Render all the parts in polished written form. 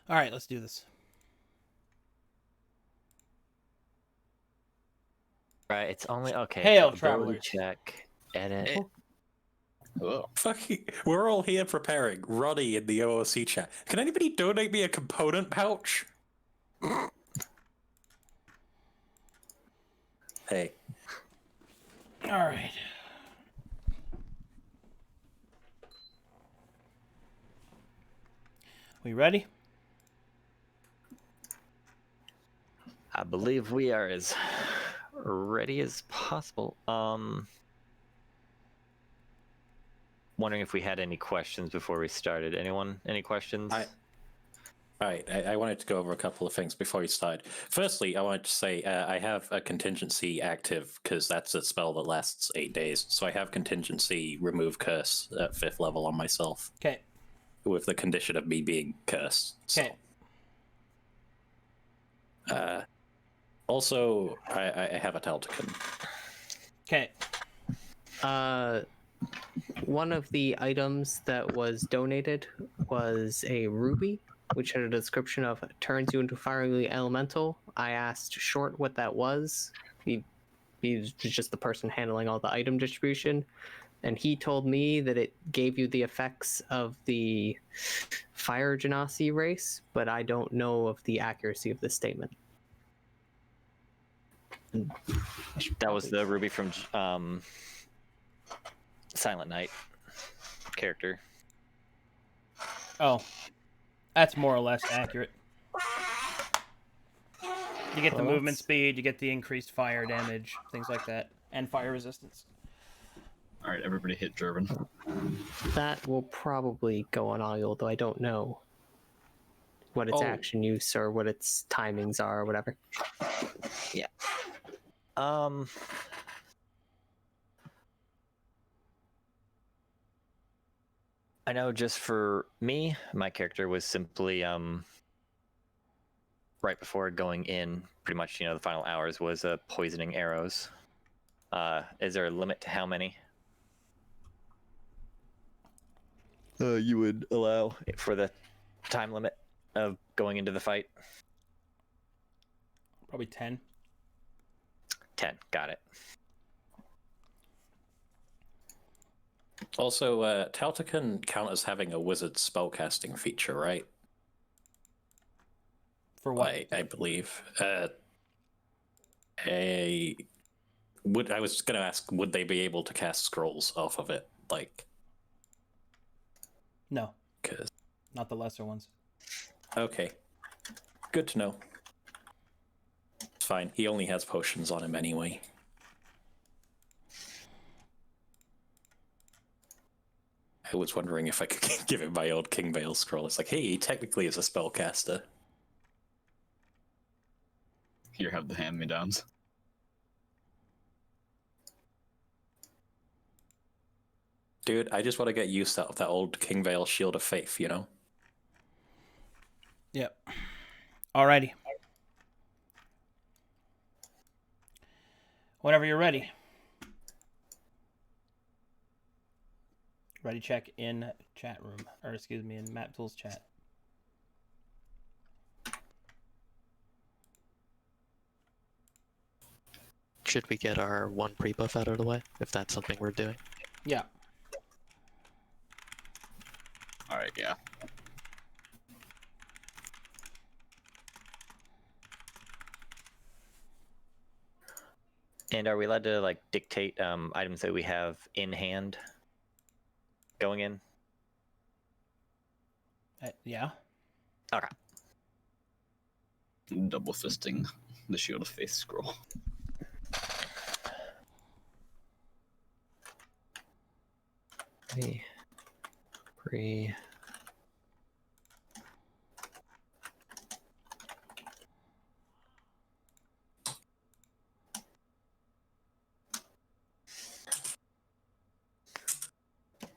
All right, let's do this. Right, it's only okay. Hail, So ability travelers. check, edit. Hello. Fucking, we're all here preparing. Roddy in the OOC chat. Can anybody donate me a component pouch? Hey. All right. We ready? I believe we are as ready as possible. Wondering if we had any questions before we started. Anyone? Any questions? Alright, I wanted to go over a couple of things before we start. Firstly, I wanted to say I have a contingency active because that's a spell that lasts 8 days. So I have contingency remove curse at 5th level on myself. Okay. With the condition of me being cursed. Okay. So. Also, I have a Taltican. Okay. One of the items that was donated was a ruby, which had a description of turns you into fiery elemental. I asked Short what that was. He was just the person handling all the item distribution, and he told me that it gave you the effects of the fire genasi race, but I don't know of the accuracy of this statement. That was the ruby from Silent Night character. Oh, that's more or less accurate. You get the movement speed, you get the increased fire damage, things like that, and fire resistance. All right, everybody hit German. That will probably go on audio, though I don't know what its action use or what its timings are or whatever. Yeah. I know just for me, my character was simply right before going in, pretty much, the final hours was poisoning arrows. Is there a limit to how many you would allow for the time limit of going into the fight? Probably 10. 10, got it. Also, Taltican count as having a wizard spellcasting feature, right? For what? I believe. I was going to ask, would they be able to cast scrolls off of it? No. 'Cause... Not the lesser ones. Okay. Good to know. It's fine. He only has potions on him anyway. I was wondering if I could give him my old King Vale scroll. It's like, hey, he technically is a spellcaster. Here, have the hand-me-downs. Dude, I just want to get used out of that old King Vale Shield of Faith, you know? Yep. Alrighty. Whenever you're ready. Ready check in chat room. Or excuse me, in Map Tools chat. Should we get our one pre-buff out of the way, if that's something we're doing? Yeah. All right, yeah. And are we allowed to dictate items that we have in hand going in? Yeah. Okay. Double fisting the Shield of Faith scroll. Pre.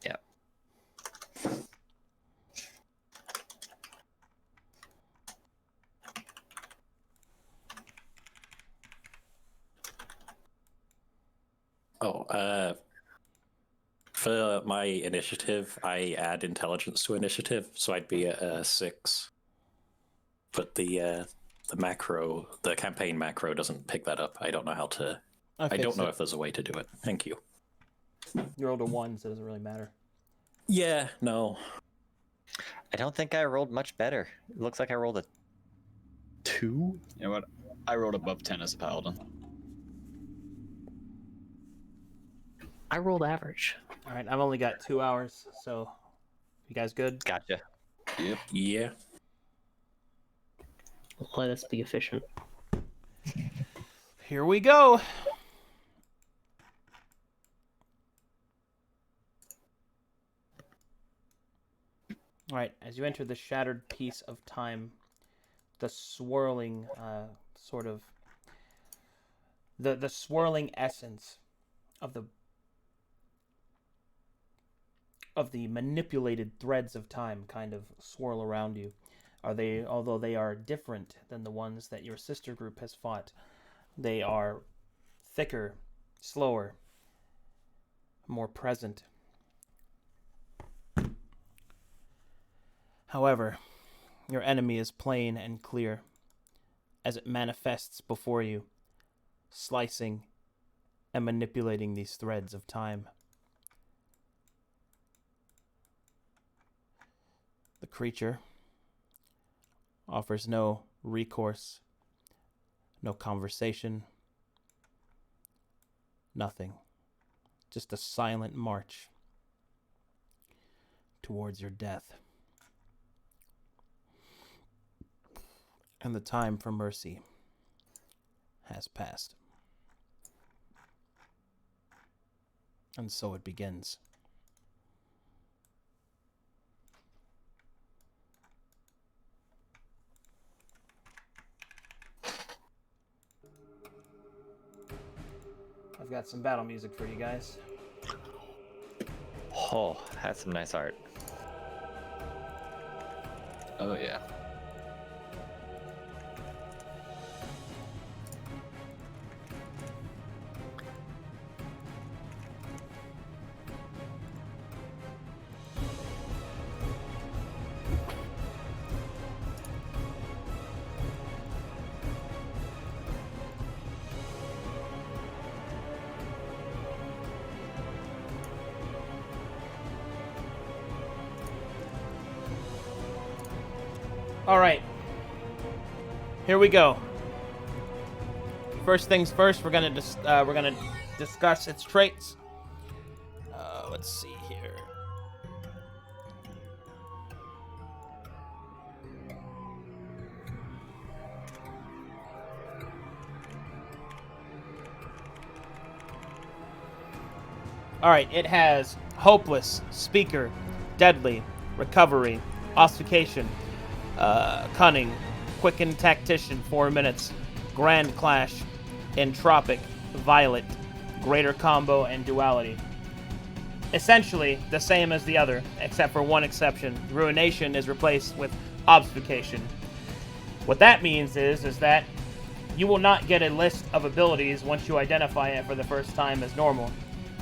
Yep. Oh, for my initiative, I add intelligence to initiative, so I'd be at 6. but the macro, the campaign macro, doesn't pick that up. I don't know how to. I don't know if there's a way to do it. Thank you. You rolled a 1, so it doesn't really matter. Yeah, no. I don't think I rolled much better. It looks like I rolled a 2. You know what? I rolled above 10 as a paladin. I rolled average. All right, I've only got 2 hours, so you guys good? Gotcha. Yep. Yeah. Let us be efficient. Here we go. All right, as you enter the shattered piece of time, the swirling sort of the swirling essence of the manipulated threads of time kind of swirl around you. Although they are different than the ones that your sister group has fought, they are thicker, slower, more present. However, your enemy is plain and clear as it manifests before you, slicing and manipulating these threads of time. The creature offers no recourse, no conversation, nothing. Just a silent march towards your death. And the time for mercy has passed. And so it begins. I've got some battle music for you guys. Oh, that's some nice art. Oh, yeah. All right. Here we go. First things first, we're gonna discuss its traits. Let's see here. All right, it has hopeless, speaker, deadly, recovery, ossification, cunning, quickened tactician, 4 minutes, grand clash, entropic, violent, greater combo, and duality. Essentially the same as the other, except for one exception. Ruination is replaced with obfuscation. What that means is that you will not get a list of abilities once you identify it for the first time as normal.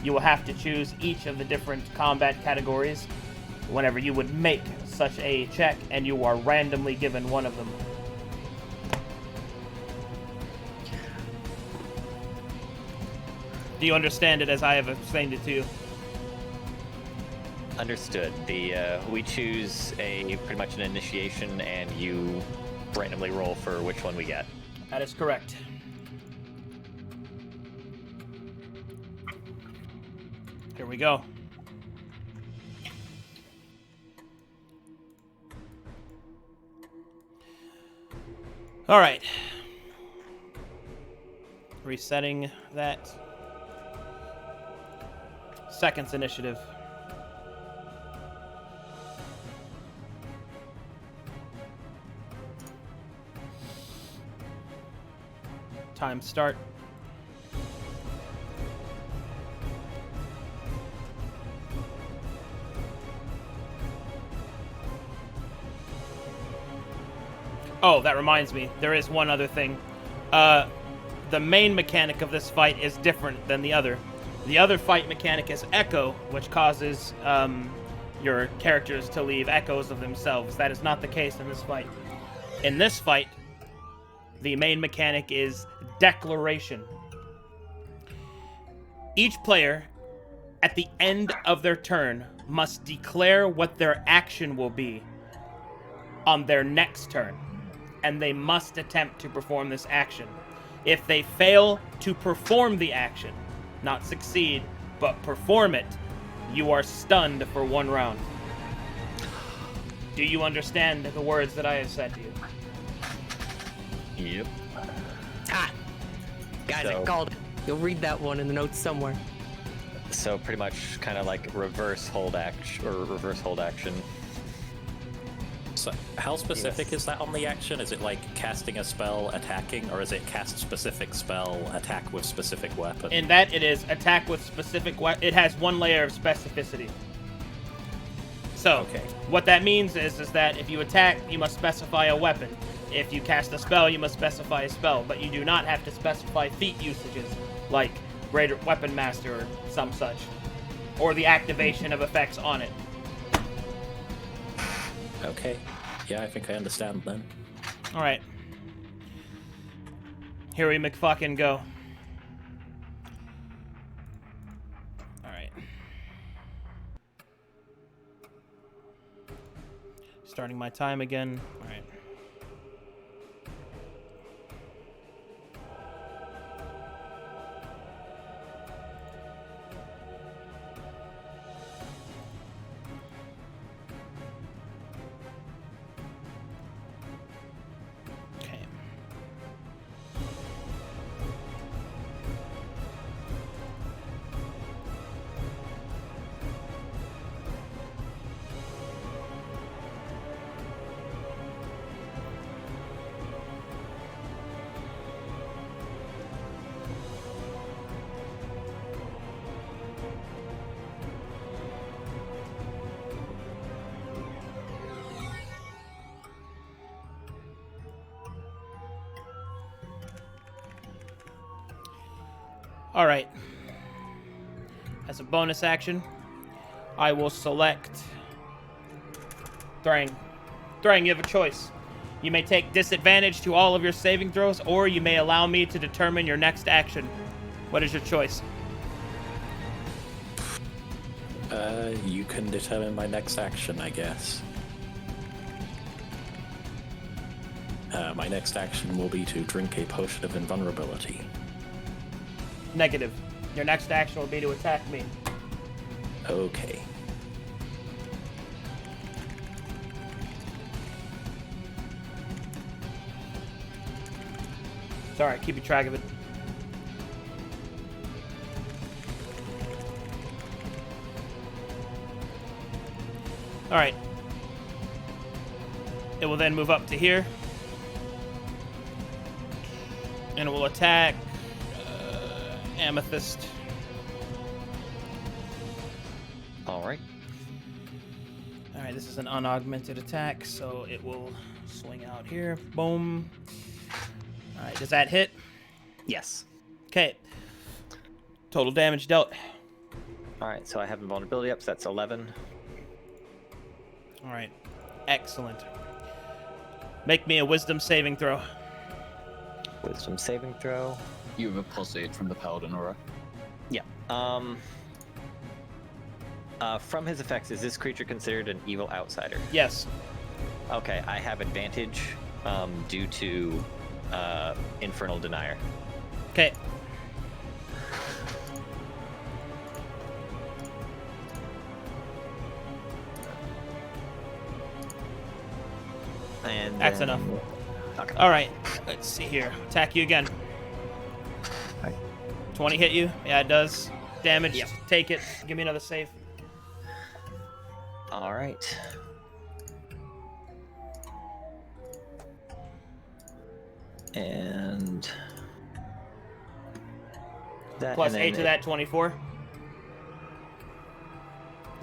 You will have to choose each of the different combat categories whenever you would make such a check, and you are randomly given one of them. Do you understand it as I have explained it to you? Understood. We choose pretty much an initiation, and you randomly roll for which one we get. That is correct. Here we go. All right. Resetting that. Seconds initiative. Time start. Oh, that reminds me. There is one other thing. The main mechanic of this fight is different than the other. The other fight mechanic is echo, which causes your characters to leave echoes of themselves. That is not the case in this fight. In this fight, the main mechanic is declaration. Each player, at the end of their turn, must declare what their action will be on their next turn, and they must attempt to perform this action. If they fail to perform the action, not succeed, but perform it, you are stunned for 1 round. Do you understand the words that I have said to you? Yep. Ah! Guys, I So- called it. You'll read that one in the notes somewhere. So pretty much kind of like reverse hold action. So, how specific Yes. is that on the action? Is it like casting a spell, attacking, or is it cast specific spell, attack with specific weapon? In that, it is attack with specific it has 1 layer of specificity. So, Okay. what that means is that if you attack, you must specify a weapon. If you cast a spell, you must specify a spell, but you do not have to specify feat usages, like Greater Weapon Master or some such, or the activation of effects on it. Okay. Yeah, I think I understand then. Alright. Here we McFucking go. Alright. Starting my time again. Alright. Okay. All right. As a bonus action, I will select Thrang. Thrang, you have a choice. You may take disadvantage to all of your saving throws, or you may allow me to determine your next action. What is your choice? You can determine my next action, I guess. My next action will be to drink a potion of invulnerability. Negative. Your next action will be to attack me. Okay. It's alright, keep track of it. Alright. It will then move up to here. And it will attack Amethyst. All right. Alright, this is an unaugmented attack, so it will swing out here. Boom. Alright, does that hit? Yes. Okay. Total damage dealt. All right. So I have invulnerability up. So that's 11. Alright. Excellent. Make me a wisdom saving throw. Wisdom saving throw. You have a +8 from the paladin, aura. Yeah. From his effects, is this creature considered an evil outsider? Yes. Okay, I have advantage due to Infernal Denier. Okay. And That's then- enough. Okay. Alright. Let's see here. Attack you again. Okay. 20 hit you? Yeah, it does. Damage. Yep. Take it. Give me another save. All right. And that Plus and 8 then to that, 24. Is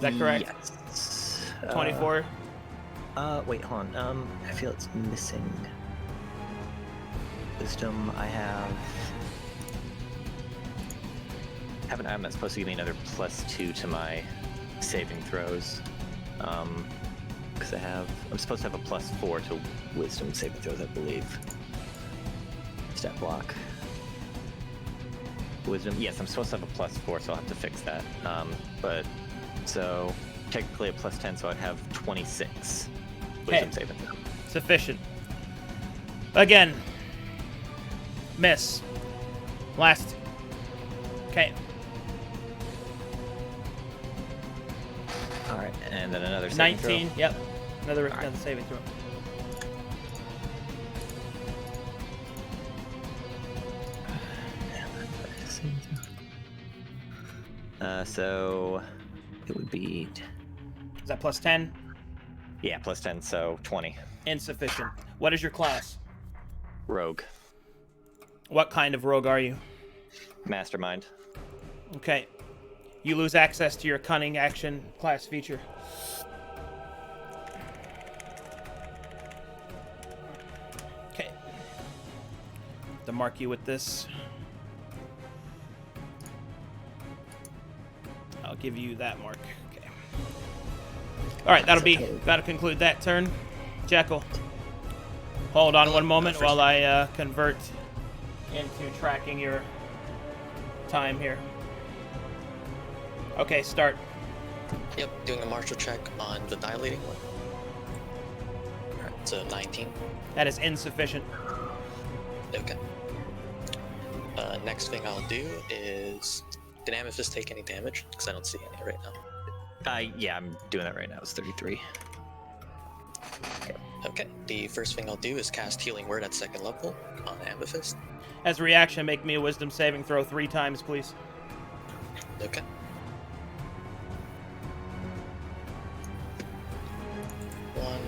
that correct? Yes. 24. Wait, hold on. I feel it's missing. Wisdom. I have an item that's supposed to give me another +2 to my saving throws. because I'm supposed to have a +4 to wisdom saving throws, I believe. Stat block. Wisdom, yes, I'm supposed to have a +4, so I'll have to fix that. But so technically a +10, so I'd have 26 wisdom Okay. saving throw. Sufficient. Again. Miss. Last. Okay. All right, and then another saving 19. throw. Yep. Another right. saving throw. So it would be Is that +10? yeah, +10, so 20. Insufficient. What is your class? Rogue, What kind of rogue are you? mastermind. Okay. You lose access to your cunning action class feature. Okay. To mark you with this. I'll give you that mark. Okay. All right, that'll conclude that turn. Jekyll. Hold on one moment while I convert into tracking your time here. Okay, start. Yep, doing a martial check on the Dilating One. Alright, so 19. That is insufficient. Okay. Next thing I'll do is... Did Amethyst take any damage? Because I don't see any right now. Yeah, I'm doing that right now. It's 33. Okay, the first thing I'll do is cast Healing Word at 2nd level on Amethyst. As a reaction, make me a wisdom saving throw 3 times, please. Okay. One,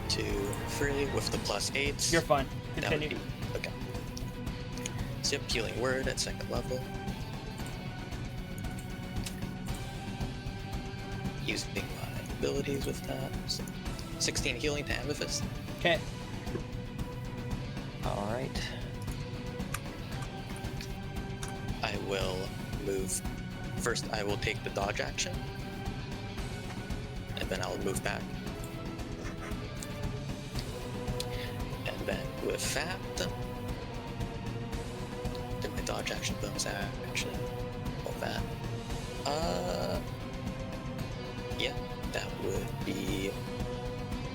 2, 3 with the +8. You're fine. That would Continue. be- okay. So yep, Healing Word at 2nd level. Using my abilities with that. So 16 healing to Amethyst. Okay. All right. I will move. First, I will take the dodge action. And then I'll move back. And then with that, then my dodge action, bonus action, all that. Yeah, that would be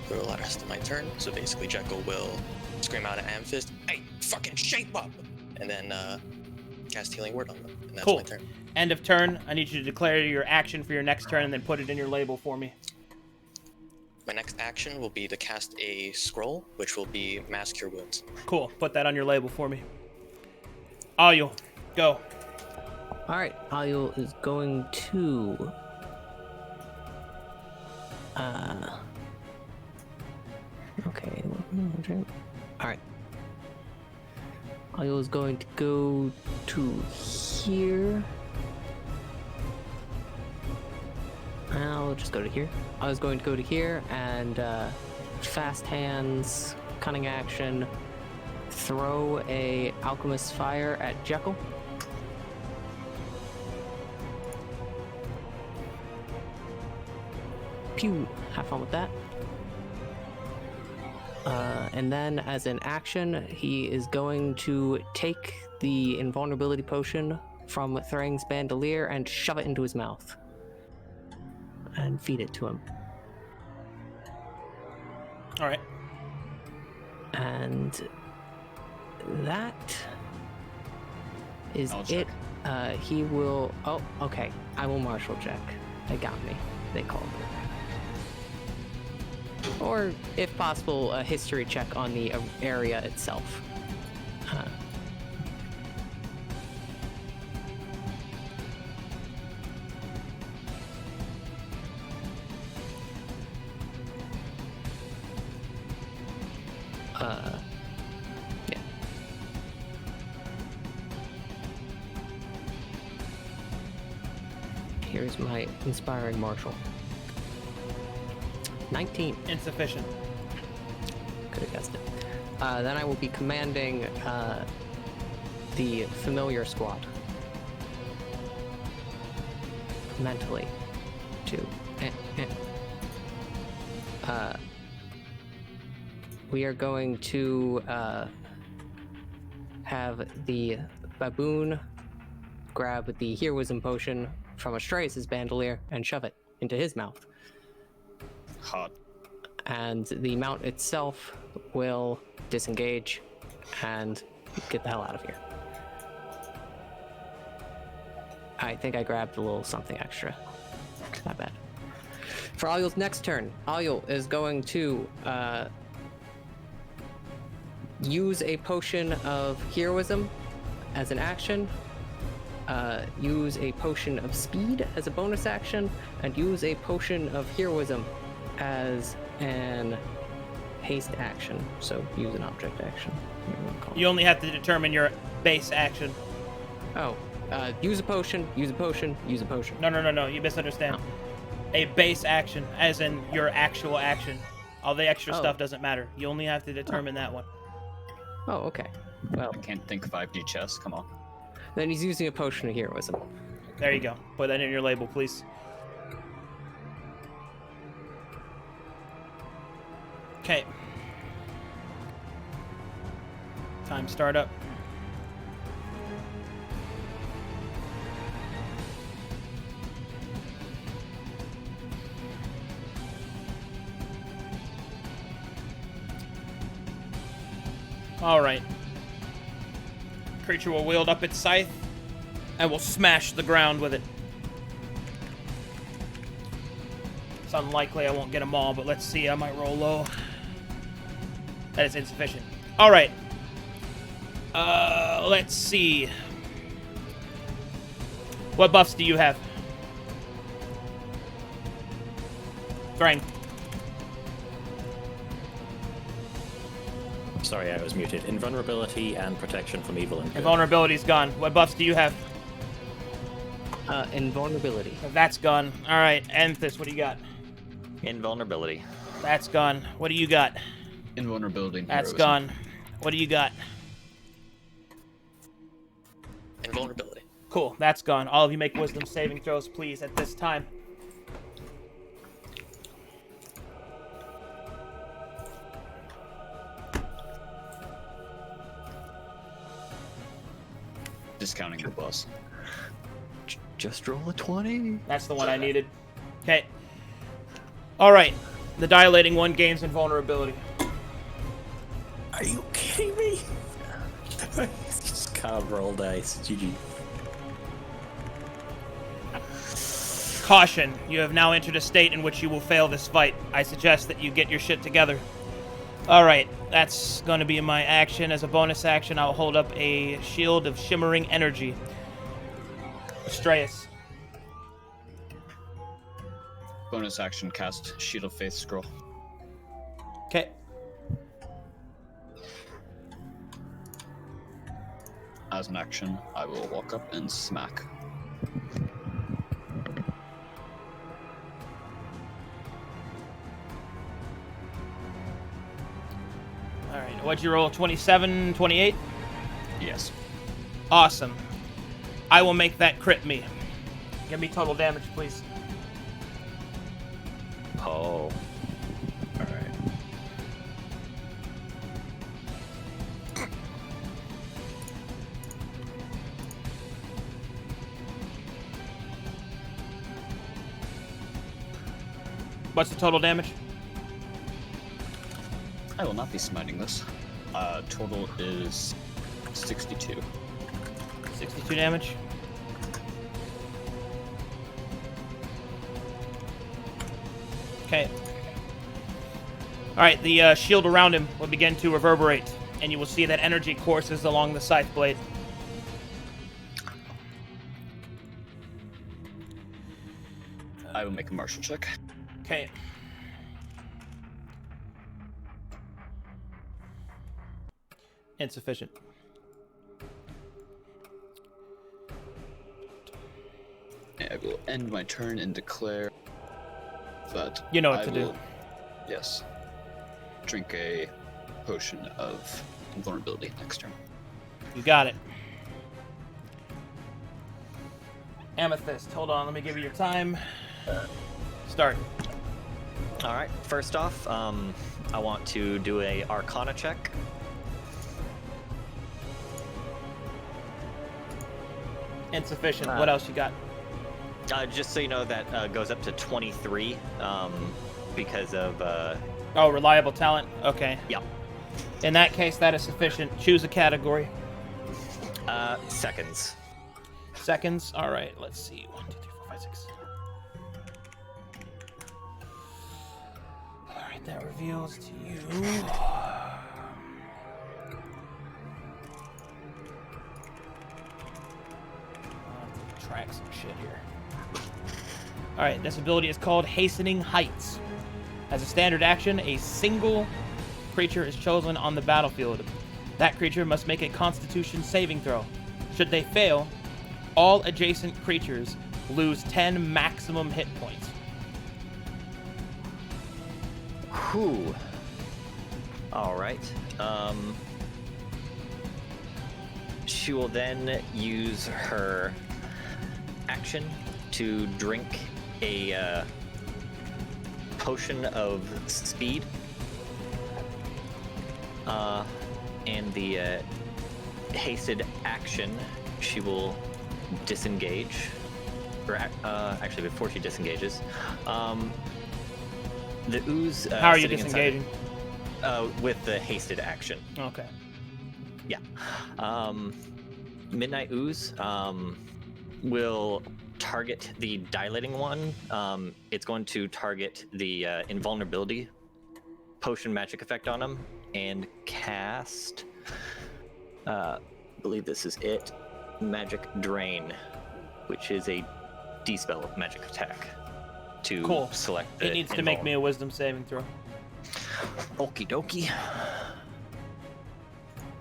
for the rest of my turn. So basically, Jekyll will scream out at Amethyst, "Hey, fucking shape up!" And then cast Healing Word on them. And that's Cool. my turn. End of turn. I need you to declare your action for your next turn and then put it in your label for me. My next action will be to cast a scroll, which will be Mass Cure Wounds. Cool. Put that on your label for me. Ayul, go. All right, Ayul is going to. Okay. All right. Ayul is going to go to here. I'll just go to here. I was going to go to here and fast hands, cunning action, throw a alchemist fire at Jekyll. Pew! Have fun with that. And then, as an action, he is going to take the invulnerability potion from Thrang's bandolier and shove it into his mouth. And feed it to him. All right. And that is I'll it. check. He will. Oh, okay. I will martial check. They got me. They called it. Or, if possible, a history check on the area itself. Yeah. Here's my inspiring martial. 19. Insufficient. Could have guessed it. Then I will be commanding the familiar squad mentally to we are going to have the baboon grab the heroism potion from Astreus' bandolier and shove it into his mouth. Hot. And the mount itself will disengage and get the hell out of here. I think I grabbed a little something extra. Not bad. For Alyul's next turn, Alyul is going to use a potion of heroism as an action, use a potion of speed as a bonus action, and use a potion of heroism as an haste action. So use an object action. You only have to determine your base action. Oh, use a potion, use a potion, use a potion. No. You misunderstand. A base action, as in your actual action. All the extra stuff doesn't matter. You only have to determine that one. Oh, okay. Well, I can't think 5D chess. Come on. then he's using a potion of heroism. There you go. Put that in your label, please. Okay. Time start up. All right. Creature will wield up its scythe and will smash the ground with it. It's unlikely I won't get them all, but let's see. I might roll low. That is insufficient. All right. Let's see. What buffs do you have? Grang. Sorry, I was muted. Invulnerability and protection from evil and good. Invulnerability's gone. What buffs do you have? Invulnerability. That's gone. All right. Anthus, what do you got? Invulnerability. That's gone. What do you got? Invulnerability. and That's heroism. gone. What do you got? Invulnerability. Cool. That's gone. All of you make wisdom saving throws, please, at this time. Discounting the boss. Just roll a 20. That's the one I needed. Okay. All right. The Dilating One gains invulnerability. Are you kidding me? Just can't roll dice. GG. Caution. You have now entered a state in which you will fail this fight. I suggest that you get your shit together. All right. That's going to be my action. As a bonus action, I'll hold up a shield of shimmering energy. Astreus. Bonus action, cast Shield of Faith scroll. Okay. As an action, I will walk up and smack. All right. What'd you roll? 27, 28? Yes. Awesome. I will make that crit me. Give me total damage, please. Oh. Alright. What's the total damage? I will not be smiting this. Total is 62. 62 damage. Okay. Alright, the shield around him will begin to reverberate, and you will see that energy courses along the scythe blade. I will make a martial check. Okay. Insufficient. I will end my turn and declare that You know what I to do. will- Yes. Drink a potion of invulnerability next turn. You got it. Amethyst, hold on, let me give you your time. Start. All right. First off, I want to do a Arcana check. Insufficient. What else you got? Just so you know, that goes up to 23 because of. Oh, reliable talent. Okay. Yeah. In that case, that is sufficient. Choose a category. Seconds. Seconds. All right. Let's see. 1, 2, 3, 4, 5, 6. All right. That reveals to you. Track some shit here. All right. This ability is called Hastening Heights. As a standard action, a single creature is chosen on the battlefield. That creature must make a Constitution saving throw. Should they fail, all adjacent creatures lose 10 maximum hit points. Whew. All right. She will then use her action to drink a potion of speed. And the hasted action, she will disengage. Or actually, before she disengages, the ooze. How are you sitting inside disengaging? with the hasted action. Okay. Yeah. Midnight ooze will target the Dilating One. It's going to target the invulnerability potion magic effect on him and cast. I believe this is it. Magic Drain, which is a dispel magic attack. To Cool. select the It needs to make me a wisdom saving throw. Okie dokie.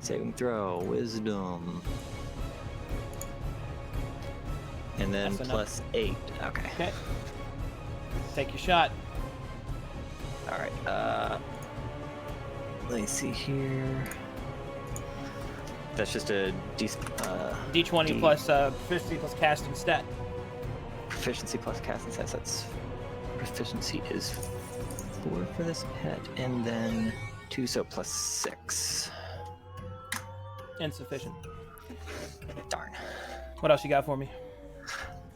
Saving throw, wisdom. And then That's plus 8. Okay. Okay. Take your shot. Alright, let me see here. That's just a D20 plus proficiency plus casting stat. proficiency plus casting stats. That's proficiency is 4 for this pet, and then 2, so plus 6. Insufficient. Darn. What else you got for me?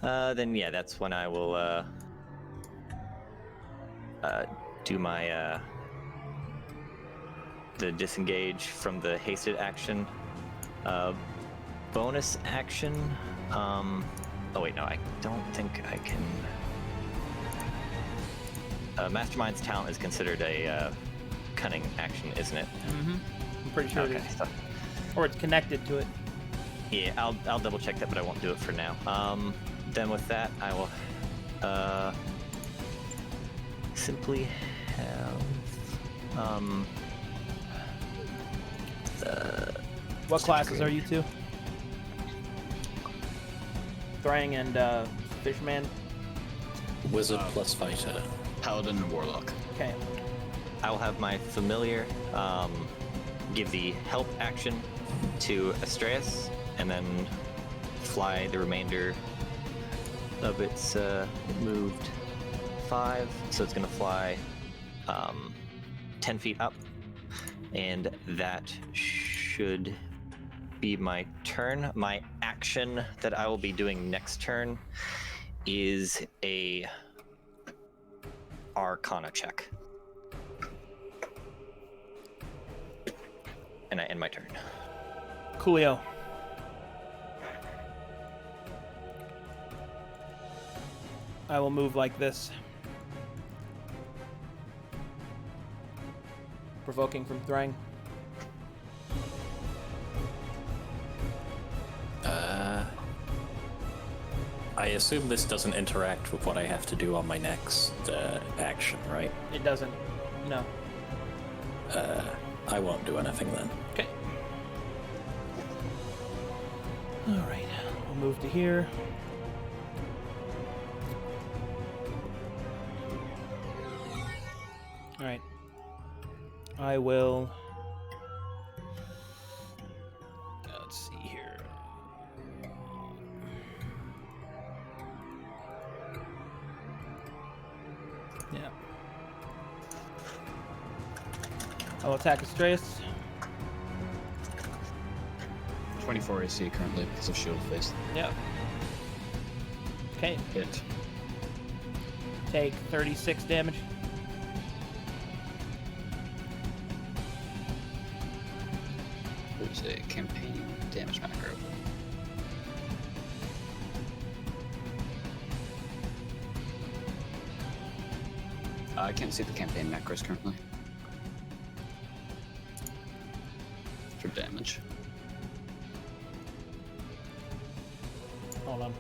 Then yeah, that's when I will do my the disengage from the hasted action. Bonus action. Oh wait, no, I don't think I can. Mastermind's talent is considered a cunning action, isn't it? Mm-hmm. I'm pretty sure Okay. it is. Or it's connected to it. Yeah, I'll double check that, but I won't do it for now. Then with that, I will simply have What classes are you two? Thrang and Fishman? Wizard plus fighter. Paladin and Warlock. Okay. I will have my familiar give the help action to Astreus, and then fly the remainder of its moved 5, so it's going to fly 10 feet up, and that should be my turn. My action that I will be doing next turn is a Arcana check. And I end my turn. Coolio. I will move like this. Provoking from Thrang. I assume this doesn't interact with what I have to do on my next action, right? It doesn't. No. I won't do anything then. Okay. Alright. I'll move to here. Alright. I will. Let's see here. Yeah. I'll attack Astreus. 24 AC currently because of shield face. Yep. Okay. Hit. Take 36 damage. There's a campaign damage macro. I can't see the campaign macros currently. For damage. Hold on.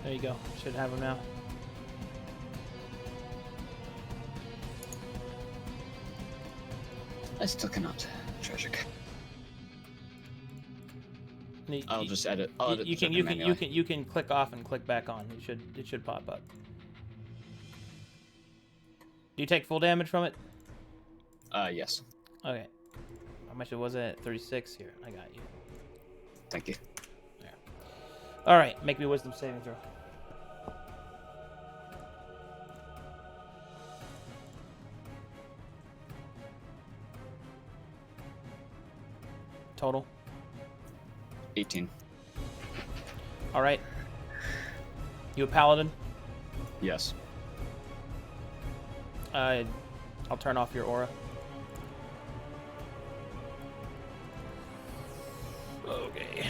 There you go. Should have him now. I still cannot. Tragic. You- I'll you- just edit. you can click off and click back on. It should pop up. Do you take full damage from it? Yes. Okay. How much was it? 36 here. I got you. Thank you. All right. Make me a wisdom saving throw. Total. 18. All right. You a paladin? Yes. I'll turn off your aura. Okay.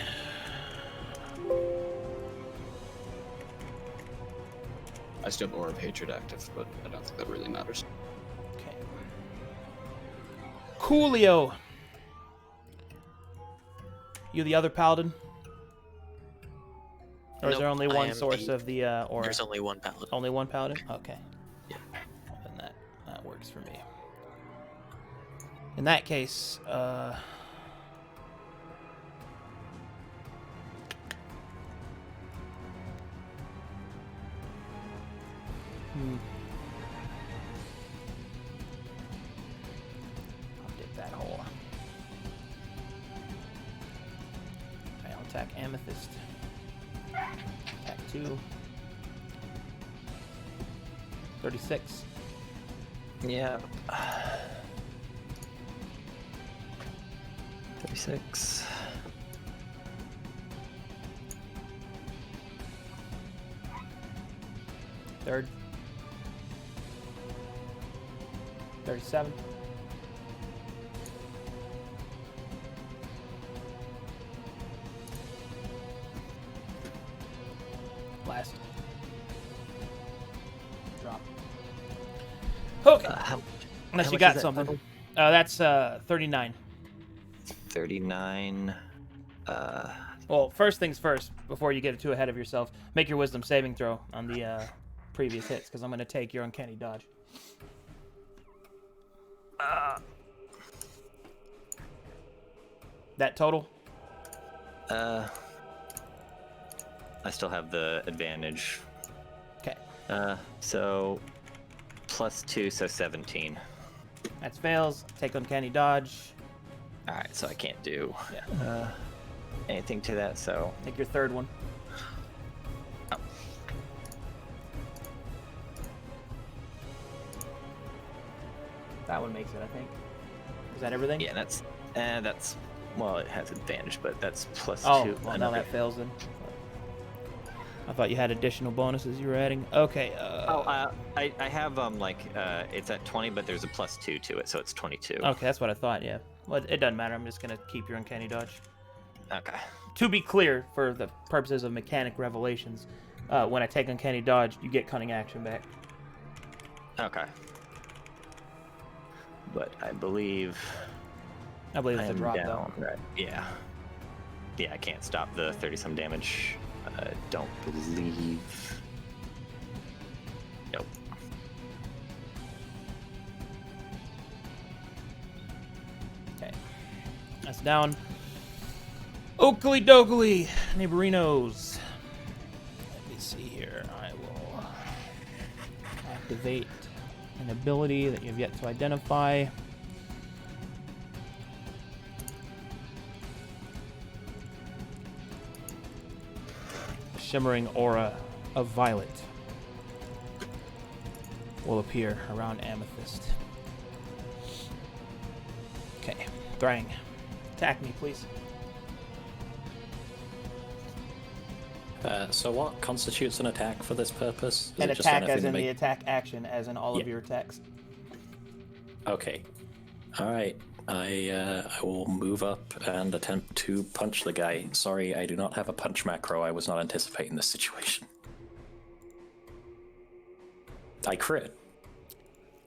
I still have Aura of Hatred active, but I don't think that really matters. Okay. Coolio. You the other paladin? Or is there Nope, only I one am source the- of the aura? There's only one paladin. Only one paladin? Okay. Yeah. Then that works for me. In that case, I'll dig that hole. Okay, I'll attack Amethyst. Attack 2. 36. Yeah. 36. Third. 37. Last. Drop. Okay. Unless how you much got is that something. total? That's 39. 39. Well, first things first, before you get too ahead of yourself, make your wisdom saving throw on the previous hits, because I'm going to take your uncanny dodge. That total? I still have the advantage. Okay. So +2, so 17. That fails. Take uncanny dodge. All right, so I can't do Yeah. anything to that. So Take your third one. Oh. That one makes it, I think. Is that everything? yeah, that's well, it has advantage, but that's +2. Oh, well, now another- that fails then. I thought you had additional bonuses you were adding. Okay. I have it's at 20, but there's a +2 to it, so it's 22. Okay, that's what I thought, yeah. Well, it doesn't matter. I'm just going to keep your uncanny dodge. Okay. To be clear, for the purposes of mechanic revelations, when I take uncanny dodge, you get cunning action back. Okay. But I believe I believe I it's a am drop, down. though. Right. Yeah. Yeah, I can't stop the 30-some damage. I don't believe. Nope. Okay. That's down. Oakley dokley, neighborinos. Let me see here. I will activate an ability that you've yet to identify. Shimmering aura of violet. will appear around Amethyst. Okay, Thrang, attack me, please. So what constitutes an attack for this purpose? Is An it just attack anything as to in the make- attack action, as in all of Yeah. your attacks. Okay. All right. I will move up and attempt to punch the guy. Sorry, I do not have a punch macro. I was not anticipating this situation. I crit.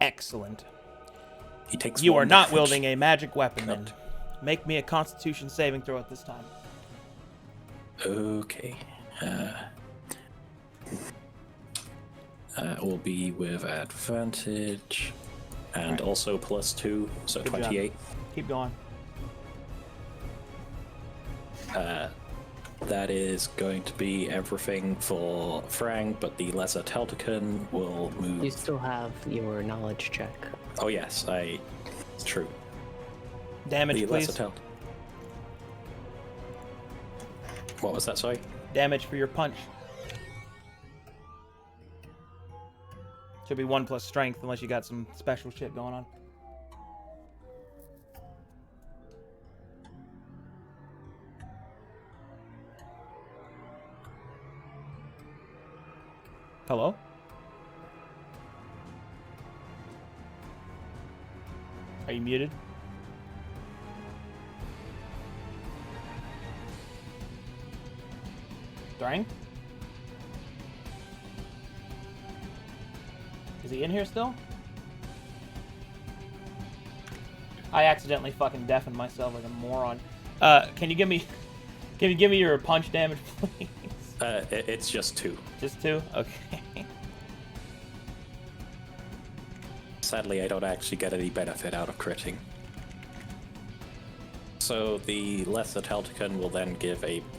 Excellent. He takes You one are not damage. wielding a magic weapon, then. Cut. Make me a Constitution saving throw at this time. Okay. Will be with advantage and also +2, so Good job. 28. Keep going. That is going to be everything for Frang, but the Lesser Teltican will move. You still have your knowledge check. Oh yes, true. Damage, The please. Lesser What was that, sorry? Damage for your punch. Should be 1 plus strength, unless you got some special shit going on. Hello? Are you muted? Thrang? Is he in here still? I accidentally fucking deafened myself like a moron. Can you give me your punch damage, please? It's just 2. Just 2? Okay. Sadly, I don't actually get any benefit out of critting. So the Lesser Teltican will then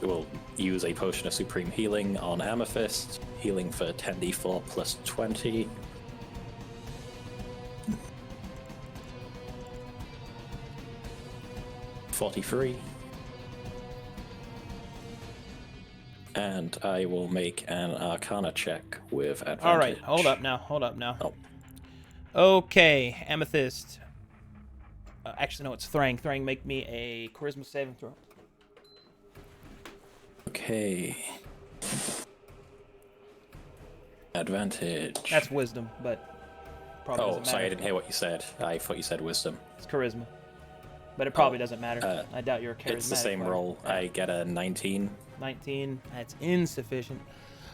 will use a Potion of Supreme Healing on Amethyst, healing for 10d4 plus 20. $43. And I will make an Arcana check with advantage. All right, hold up now. Oh. Okay, Amethyst. Actually, no, it's Thrang. Thrang, make me a Charisma saving throw. Okay. Advantage. That's Wisdom, but probably doesn't matter. Sorry, I didn't hear what you said. I thought you said Wisdom. It's Charisma, but it probably doesn't matter. I doubt you're a charismatic. It's the same fighter. roll. I get a 19. 19. That's insufficient.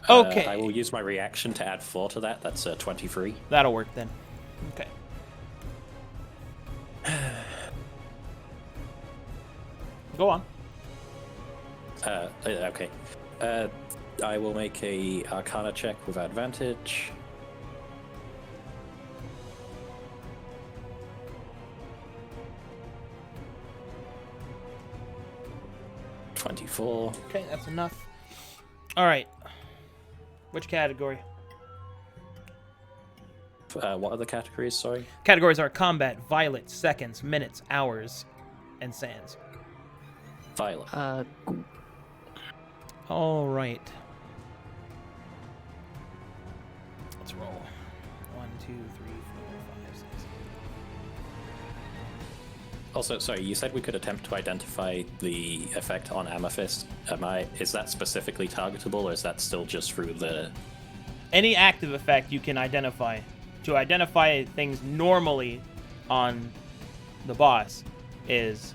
Okay. I will use my reaction to add 4 to that. That's 23. That'll work then. Okay. Go on. Okay. I will make a Arcana check with advantage. $24. Okay, that's enough. All right. Which category? What are the categories? Sorry. Categories are combat, violet, seconds, minutes, hours, and sands. Violet. All right. Let's roll. 1, 2, 3, 4, 5, 6. Also, sorry, you said we could attempt to identify the effect on Amethyst. Is that specifically targetable, or is that still just through the... Any active effect you can identify. To identify things normally on the boss is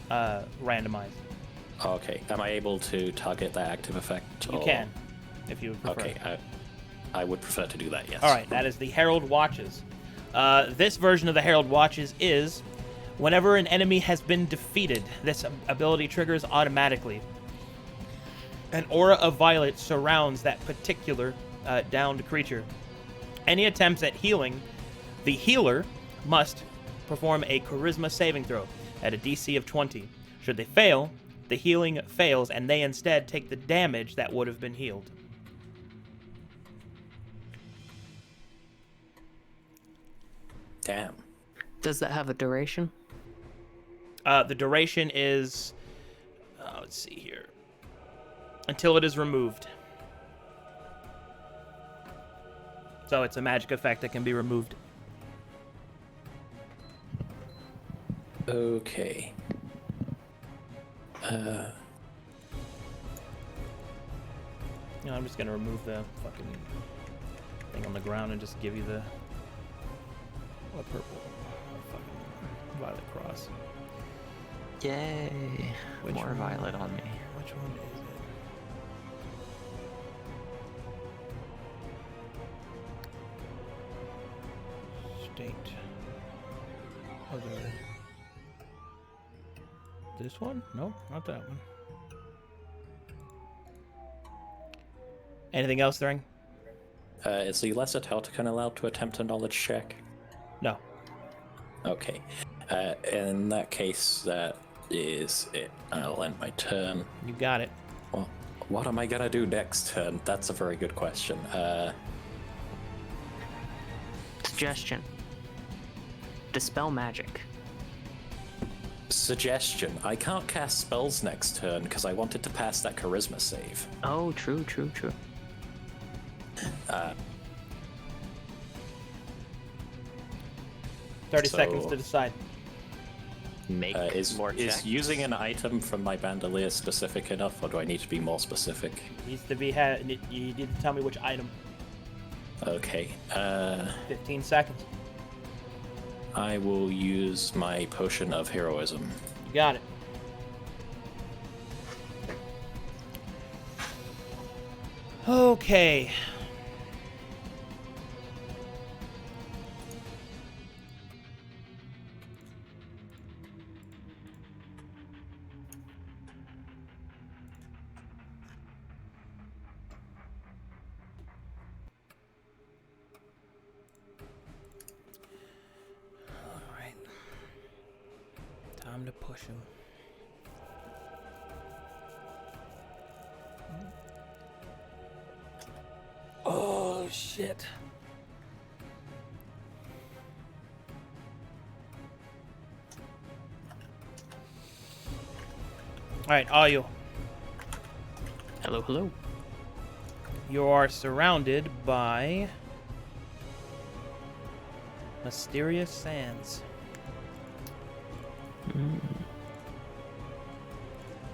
randomized. Okay, am I able to target that active effect? You or- can, if you would prefer. Okay, I would prefer to do that, yes. All right, that is the Herald Watches. This version of the Herald Watches is whenever an enemy has been defeated, this ability triggers automatically. An aura of violet surrounds that particular downed creature. Any attempts at healing, the healer must perform a charisma saving throw at a DC of 20. Should they fail, the healing fails and they instead take the damage that would have been healed. Damn. Does that have a duration? The duration is, let's see here, until it is removed. So it's a magic effect that can be removed. Okay. I'm just gonna remove the fucking thing on the ground and just give you the purple fucking violet cross. Yay! Which More one? violet on me. Which one is it? State. Other. This one? Nope, not that one. Anything else, Thring? Is the lesser Tauticon allowed to attempt a knowledge check? No. Okay. In that case, that is it. I'll end my turn. You got it. Well, what am I gonna do next turn? That's a very good question. Suggestion. Dispel magic. Suggestion. I can't cast spells next turn because I wanted to pass that charisma save. Oh, true. 30 So- seconds to decide. Make Is more checks. using an item from my bandolier specific enough, or do I need to be more specific? Needs to be you need to tell me which item. Okay. 15 seconds. I will use my potion of heroism. You got it. Okay. All right. Time to push him. Oh, shit. Alright, all you. Hello. You are surrounded by mysterious sands.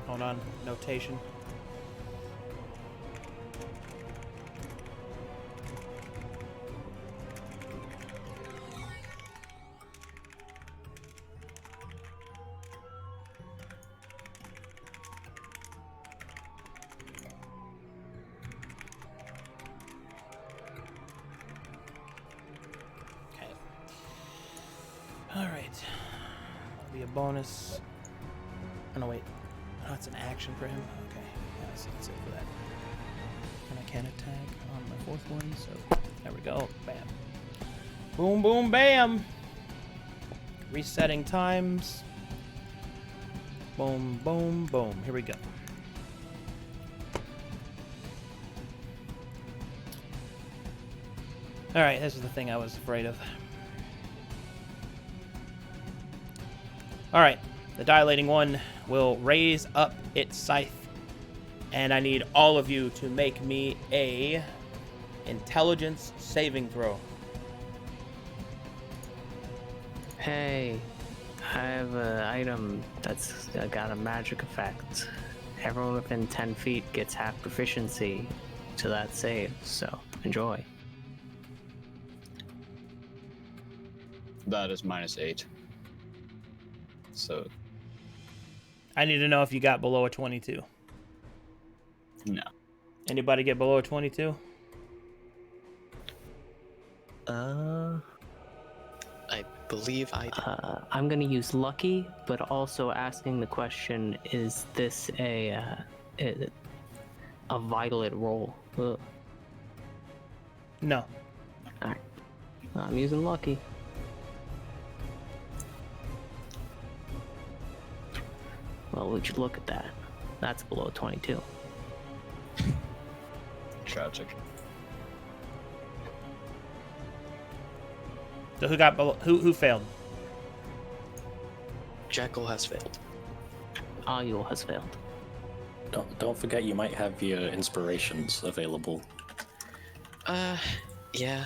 Hold on, notation. Okay. All right. That'll be a bonus. Oh, no, wait. Oh, it's an action for him. Okay. Yeah, so that's it for that. And I can attack on my fourth one, so there we go. Bam. Boom, boom, bam. Resetting times. Boom, boom, boom. Here we go. Alright, this is the thing I was afraid of. Alright, the Dilating One will raise up its scythe. And I need all of you to make me a intelligence saving throw. Hey, I have an item that's got a magic effect. Everyone within 10 feet gets half proficiency to that save, so enjoy. That is -8. So, I need to know if you got below a 22. no. Anybody get below a 22? I believe I did. I'm gonna use lucky, but also asking the question: is this a violet roll? Ugh. No. Alright, I'm using lucky. Well, would you look at that? That's below 22. Tragic. So who got below? Who failed? Jackal has failed. Ayul has failed. Don't forget you might have your inspirations available. Yeah.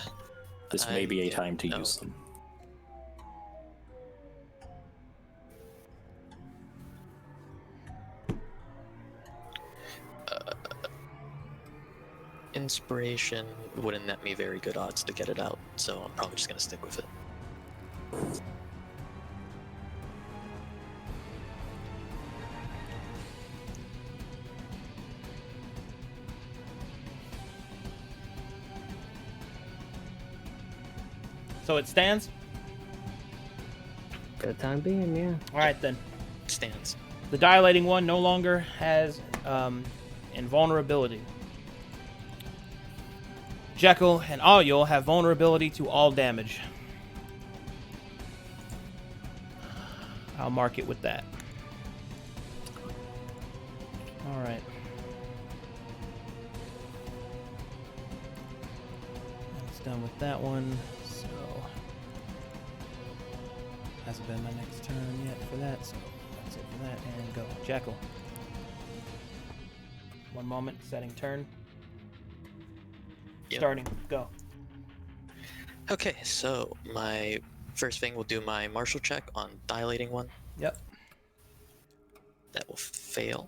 This may be a yeah, time to no. use them. Inspiration wouldn't net me very good odds to get it out, so I'm probably just gonna stick with it. So it stands? For the time being, yeah. Alright then. Stands. The Dilating One no longer has invulnerability. Jekyll and Ayul have vulnerability to all damage. I'll mark it with that. Alright. That's done with that one. So hasn't been my next turn yet for that, so that's it for that. And go. Jekyll. One moment, setting turn. Yep. Starting. Go. Okay, so my first thing will do my martial check on Dilating One. Yep. That will fail,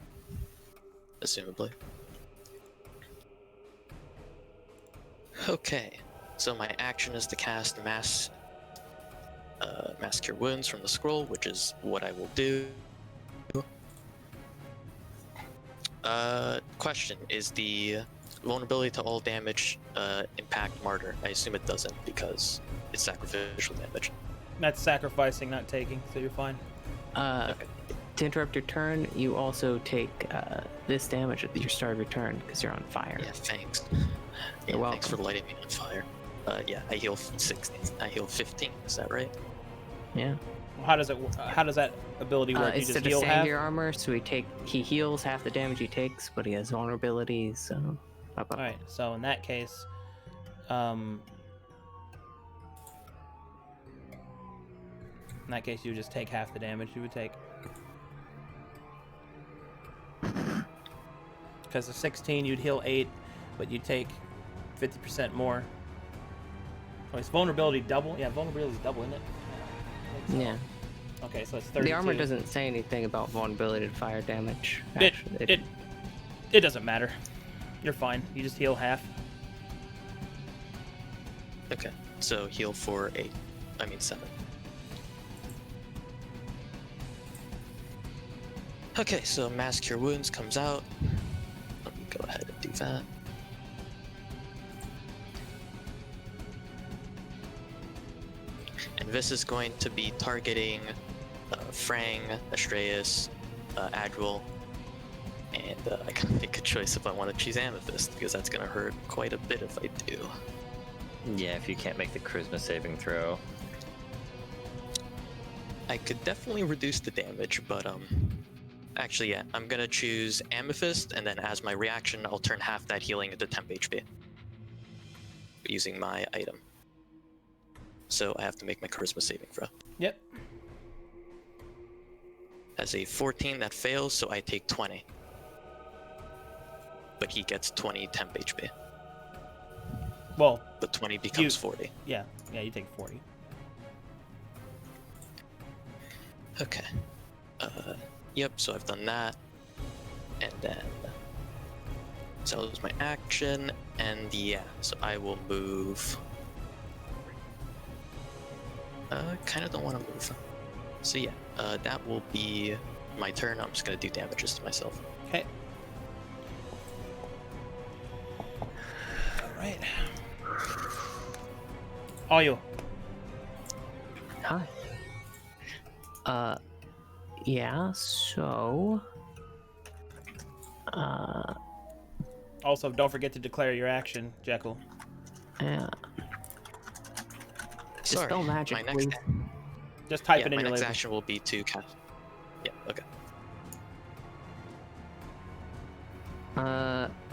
assumably. Okay, so my action is to cast Mass Cure Wounds from the scroll, which is what I will do. Question, is the vulnerability to all damage impact Martyr? I assume it doesn't because it's sacrificial damage. That's sacrificing, not taking, so you're fine. Okay. To interrupt your turn, you also take this damage at your start of your turn because you're on fire. Yeah, thanks. You're Yeah, thanks for welcome. lighting me on fire. Yeah, I heal 16. I heal 15. Is that right? Yeah. How does it? How does that ability work? You It's just to heal defend half. your armor, so he heals half the damage he takes, but he has vulnerabilities, so. All right. So in that case, you would just take half the damage you would take. Because of 16, you'd heal 8, but you take 50% more. Oh, is vulnerability double? Yeah, vulnerability is double, isn't it? Yeah. Okay, so it's 32. The armor doesn't say anything about vulnerability to fire damage. It, Actually, it doesn't matter. You're fine. You just heal half. Okay, so heal for 8. I mean 7. Okay, so Mass Cure Wounds comes out. Let me go ahead and do that. And this is going to be targeting Frang, Astreus, Adwil, and I can make a choice if I want to choose Amethyst, because that's going to hurt quite a bit if I do. Yeah, if you can't make the charisma saving throw. I could definitely reduce the damage, but actually, yeah, I'm gonna choose Amethyst, and then as my reaction, I'll turn half that healing into temp HP using my item. So I have to make my charisma saving throw. Yep. As a 14, that fails, so I take 20. But he gets 20 temp HP. Well, But 20 becomes You- 40. yeah, you take 40. Okay. Yep, so I've done that. And then... So that was my action, and yeah, so I will move... kind of don't want to move. So yeah, that will be my turn. I'm just gonna do damages to myself. Okay. All right. All you. Hi. Yeah, so... Also, don't forget to declare your action, Jekyll. Yeah. Sorry, Dispel magic, my next, please. Just type yeah, it in my your next label. action will be to cast. Yeah, okay.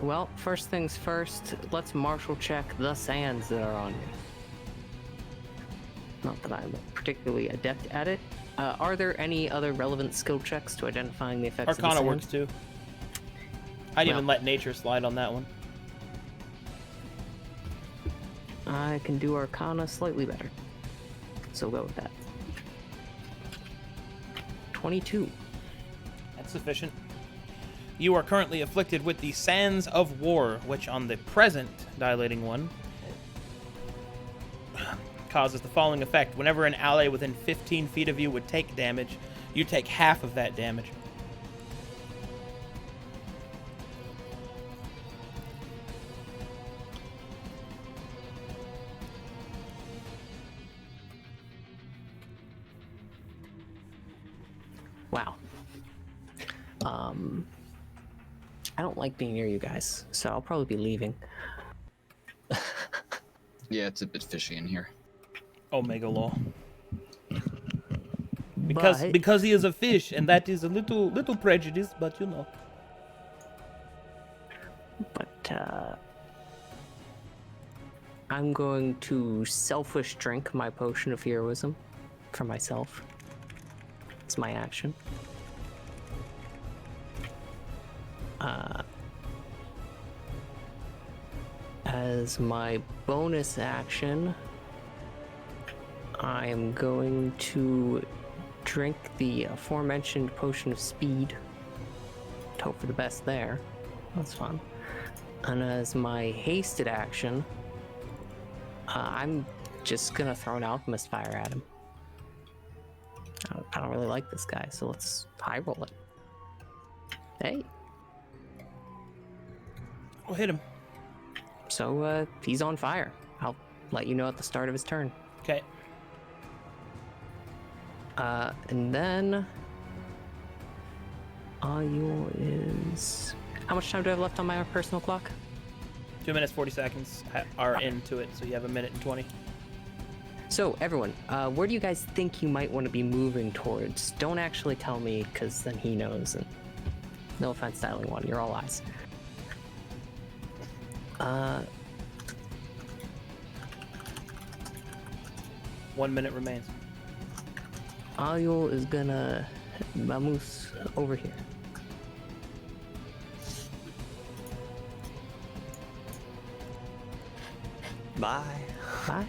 Well, first things first, let's martial check the sands that are on you. Not that I'm particularly adept at it. Are there any other relevant skill checks to identifying the effects of the Arcana sand? works too. I'd even Well- let nature slide on that one. I can do Arcana slightly better. So we'll go with that. 22. That's sufficient. You are currently afflicted with the Sands of War, which on the present Dilating One causes the following effect. Whenever an ally within 15 feet of you would take damage, you take half of that damage. Wow. I don't like being near you guys, so I'll probably be leaving. Yeah, it's a bit fishy in here. Omega Law. But Because he is a fish, and that is a little prejudice, but you know. I'm going to selfish drink my potion of heroism for myself. It's my action. As my bonus action, I am going to drink the aforementioned potion of speed. To hope for the best there. That's fun. And as my hasted action, I'm just gonna throw an alchemist fire at him. I don't really like this guy, so let's high roll it. Hey. We'll hit him. So he's on fire. I'll let you know at the start of his turn. Okay. And then Ayul is. How much time do I have left on my personal clock? 2 minutes, 40 seconds are into it, so you have 1:20. So, everyone, where do you guys think you might want to be moving towards? Don't actually tell me, because then he knows. And no offense, Dilating One, you're all eyes. 1 minute remains. Ayul is gonna vamoose over here. Bye. Bye.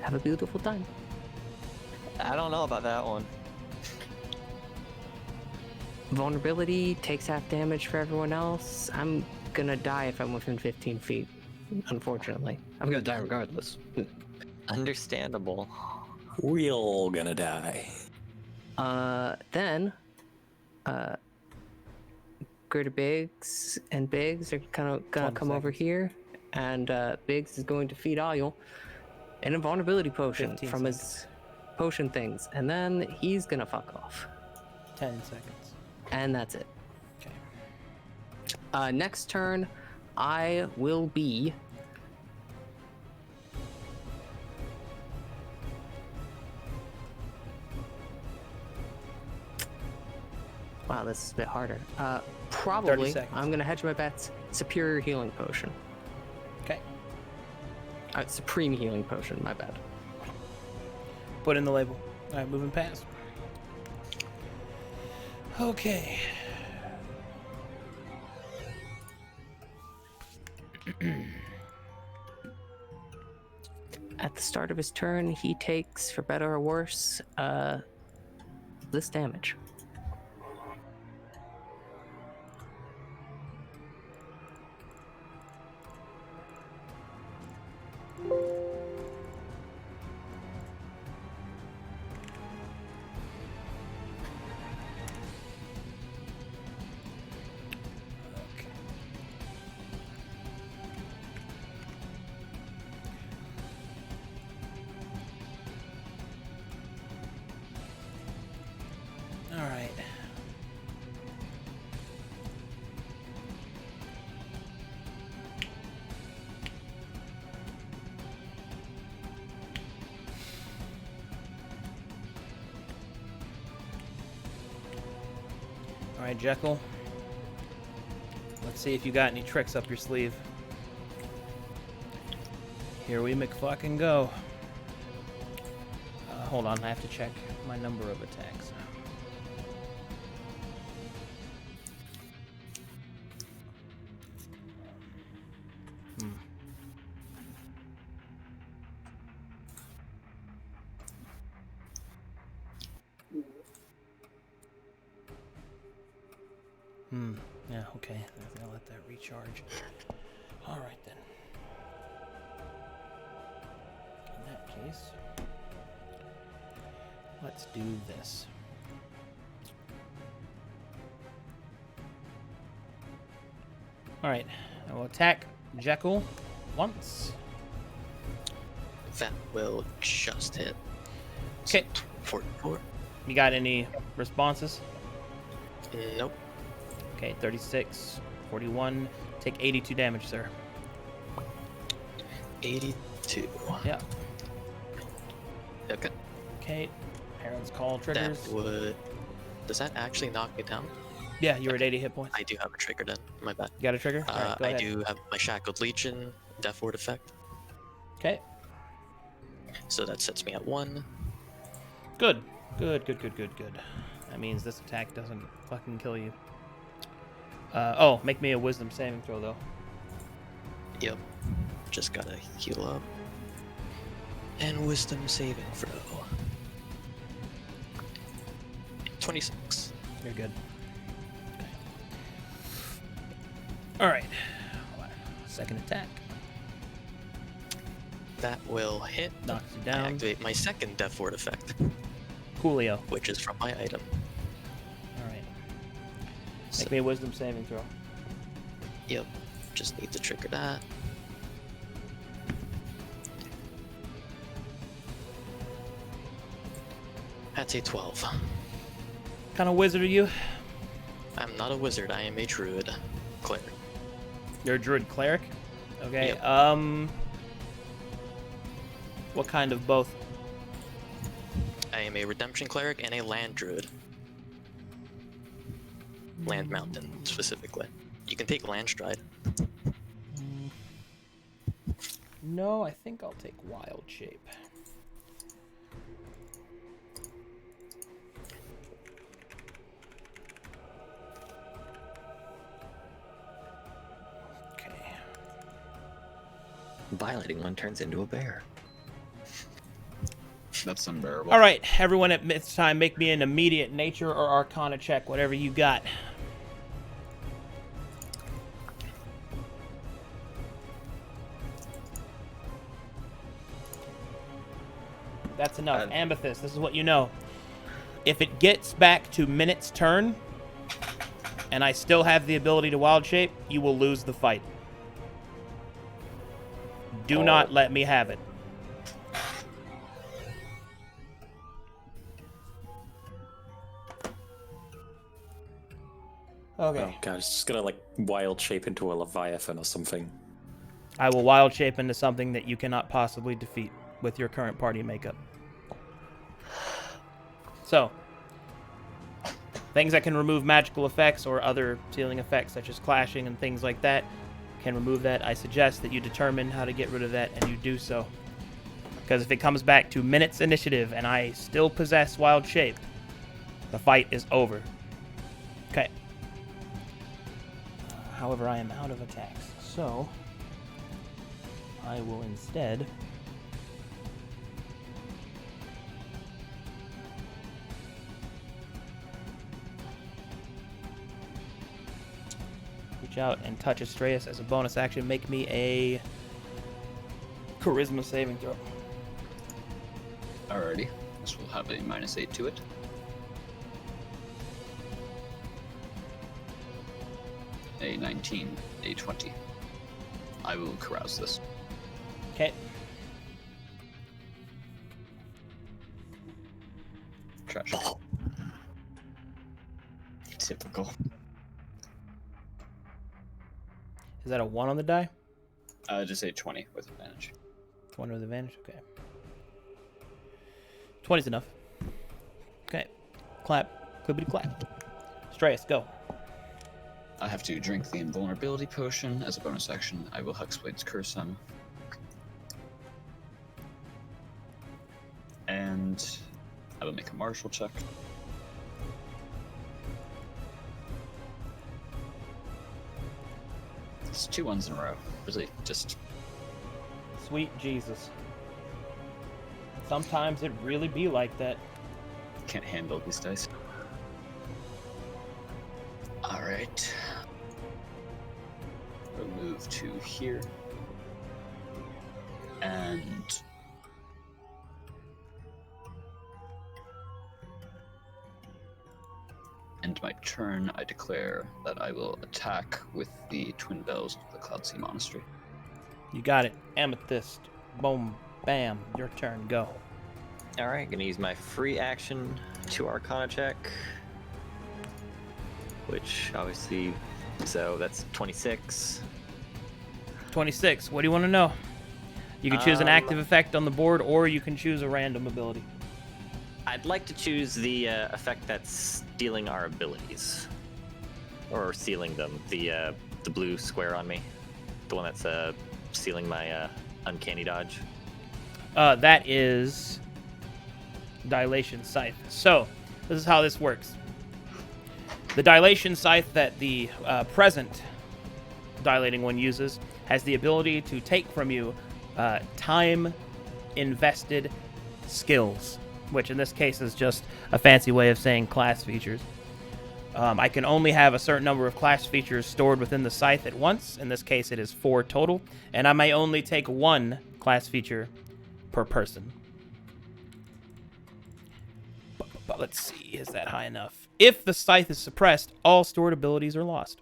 Have a beautiful time. I don't know about that one. Vulnerability takes half damage for everyone else. I'm gonna die if I'm within 15 feet, unfortunately. I'm gonna die regardless. Understandable. We're all gonna die. Then, Greater Biggs and Biggs are gonna 20 come over seconds. here, and Biggs is going to feed Ayul an invulnerability potion 15 from his potion things, and then he's gonna fuck off. 10 seconds. And that's it. Okay. Next turn, I will be. Wow, this is a bit harder. Probably, 30 seconds. I'm gonna hedge my bets. Superior healing potion. Okay. Supreme healing potion. My bad. Put in the label. All right, moving past. Okay. At the start of his turn, he takes, for better or worse, this damage. All right. All right, Jekyll. Let's see if you got any tricks up your sleeve. Here we McFucking go. Hold on, I have to check my number of attacks. Yeah, okay. I'll let that recharge. All right, then. In that case, let's do this. All right. I will attack Jekyll once. That will just hit. Okay. 44. You got any responses? Nope. Okay, 36, 41. Take 82 damage, sir. 82. Yeah. Okay. Okay. Heron's Call triggers. That would. Does that actually knock me down? Yeah, you're at 80 hit points. I do have a trigger then. My bad. You got a trigger? All right, go I ahead. do have my Shackled Legion Death Ward effect. Okay. So that sets me at 1. Good. Good. That means this attack doesn't fucking kill you. Oh, make me a wisdom saving throw, though. Yep. Just gotta heal up. And wisdom saving throw. 26. You're good. Okay. All right. Second attack. That will hit. Knocks you I down. activate my second Death Ward effect, Coolio. which is from my item. All right. So, Make me a wisdom saving throw. yep. Just need to trigger that. That's a 12. What kind of wizard are you? I'm not a wizard, I am a druid. Cleric. You're a druid cleric? Okay. Yep. What kind of both? I am a redemption cleric and a land druid. Land mountain, specifically. You can take land stride. No, I think I'll take wild shape. Okay. Dilating One turns into a bear. That's unbearable. All right, everyone at this time, make me an immediate nature or arcana check, whatever you got. That's enough. Amethyst, this is what you know. If it gets back to Minute's turn, and I still have the ability to wild shape, you will lose the fight. Do not let me have it. Okay. Oh god, it's just gonna like wild shape into a leviathan or something. I will wild shape into something that you cannot possibly defeat with your current party makeup. So, things that can remove magical effects or other ceiling effects such as clashing and things like that can remove that. I suggest that you determine how to get rid of that and you do so. Because if it comes back to Minute's initiative and I still possess wild shape, the fight is over. Okay. However, I am out of attacks, so I will instead reach out and touch Astraeus as a bonus action. Make me a charisma saving throw. Alrighty. This will have a -8 to it. A 19, a 20. I will carouse this. Okay. Trash. Typical. Is that a 1 on the die? Just a 20 with advantage. 1 with advantage? Okay. 20's enough. Okay. Clap. Clippity clap. Astraeus, go. I have to drink the invulnerability potion. As a bonus action, I will Hexblade's Curse him. And I will make a martial check. It's 2 ones in a row. Really, just Sweet Jesus. Sometimes it really be like that. can't handle these dice. All right. We'll move to here. And end my turn, I declare that I will attack with the twin bells of the Cloudsea Monastery. You got it. Amethyst. Boom. Bam. Your turn. Go. All right, gonna use my free action to Arcana check, which obviously, so that's 26. 26. What do you want to know? You can choose an active effect on the board, or you can choose a random ability. I'd like to choose the effect that's stealing our abilities, or sealing them. The blue square on me, the one that's sealing my uncanny dodge. That is Dilation Scythe. So, this is how this works. The Dilation Scythe that the present Dilating One uses has the ability to take from you time-invested skills, which in this case is just a fancy way of saying class features. I can only have a certain number of class features stored within the scythe at once. In this case, it is 4 total, and I may only take 1 class feature per person. But let's see, is that high enough? If the scythe is suppressed, all stored abilities are lost.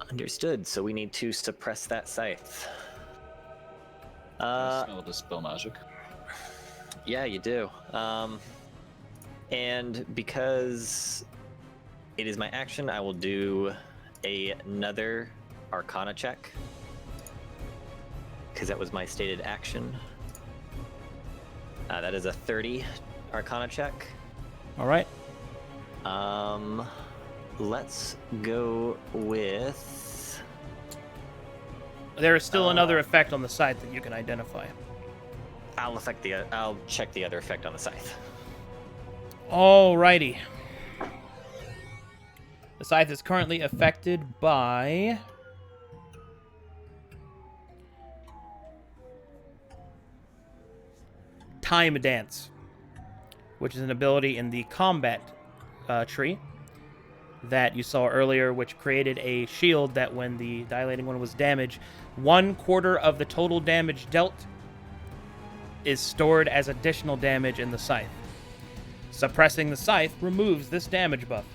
Understood. So we need to suppress that scythe. Smell dispel magic. Yeah, you do. And because it is my action, I will do another Arcana check, because that was my stated action. That is a 30 Arcana check. All right. Let's go with. There is still another effect on the scythe that you can identify. I'll check the other effect on the scythe. Alrighty. The scythe is currently affected by Time Dance, which is an ability in the combat tree that you saw earlier, which created a shield that when the Dilating One was damaged, 1/4 of the total damage dealt is stored as additional damage in the scythe. Suppressing the scythe removes this damage buff.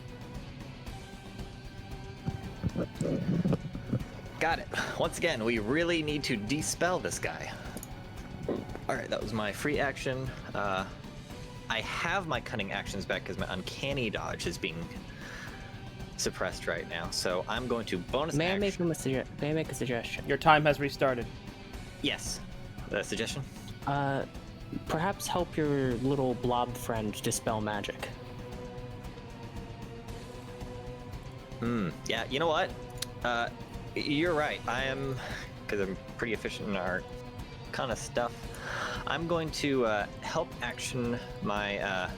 Got it. Once again, we really need to dispel this guy. Alright, that was my free action. I have my cunning actions back because my uncanny dodge is being suppressed right now. So I'm going to bonus May I action. make a suggestion? Your time has restarted. Yes. The suggestion? Perhaps help your little blob friend dispel magic. Yeah, you know what? You're right. I am, because I'm pretty efficient in our kind of stuff. I'm going to help action my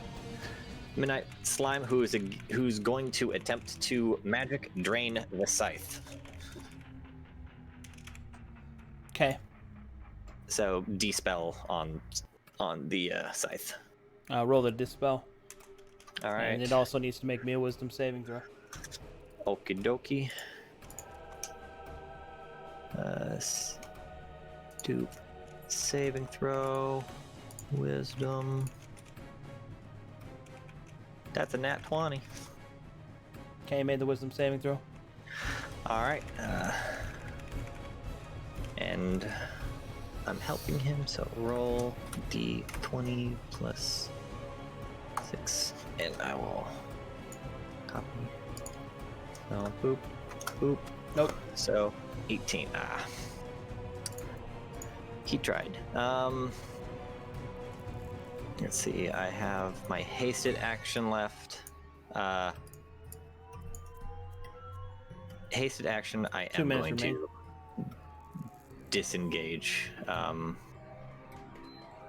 Midnight Slime, who's going to attempt to magic drain the scythe. Okay. So dispel on the scythe. Roll the dispel. All right. And it also needs to make me a wisdom saving throw. Okie dokie. Stoop. Saving throw. Wisdom. That's a nat 20. Okay, you made the wisdom saving throw. All right. And I'm helping him, so roll d20 plus 6, and I will copy. No, boop, boop. Nope. So 18. He tried. Let's see. I have my hasted action left. Hasted action. I 2 am minutes going remain. to disengage.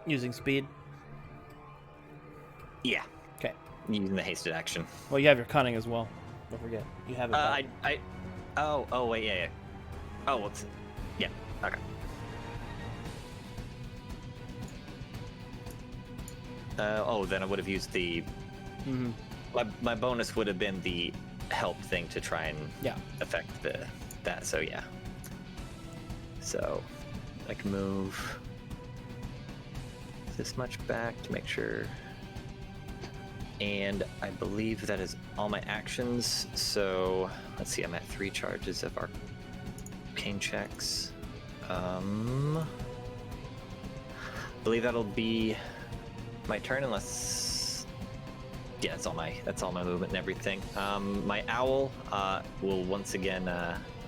Using speed. Yeah, Okay. using the hasted action. Well, you have your cunning as well. Don't forget. You have it. back. Oh, wait, yeah. Oh, well, yeah, okay. Then I would have used the Mhm. My bonus would have been the help thing to try and Yeah. affect that. So yeah. So I can move this much back to make sure. And I believe that is all my actions. So let's see, I'm at 3 charges of arcane checks. I believe that'll be my turn, unless yeah, that's all my movement and everything. My owl will once again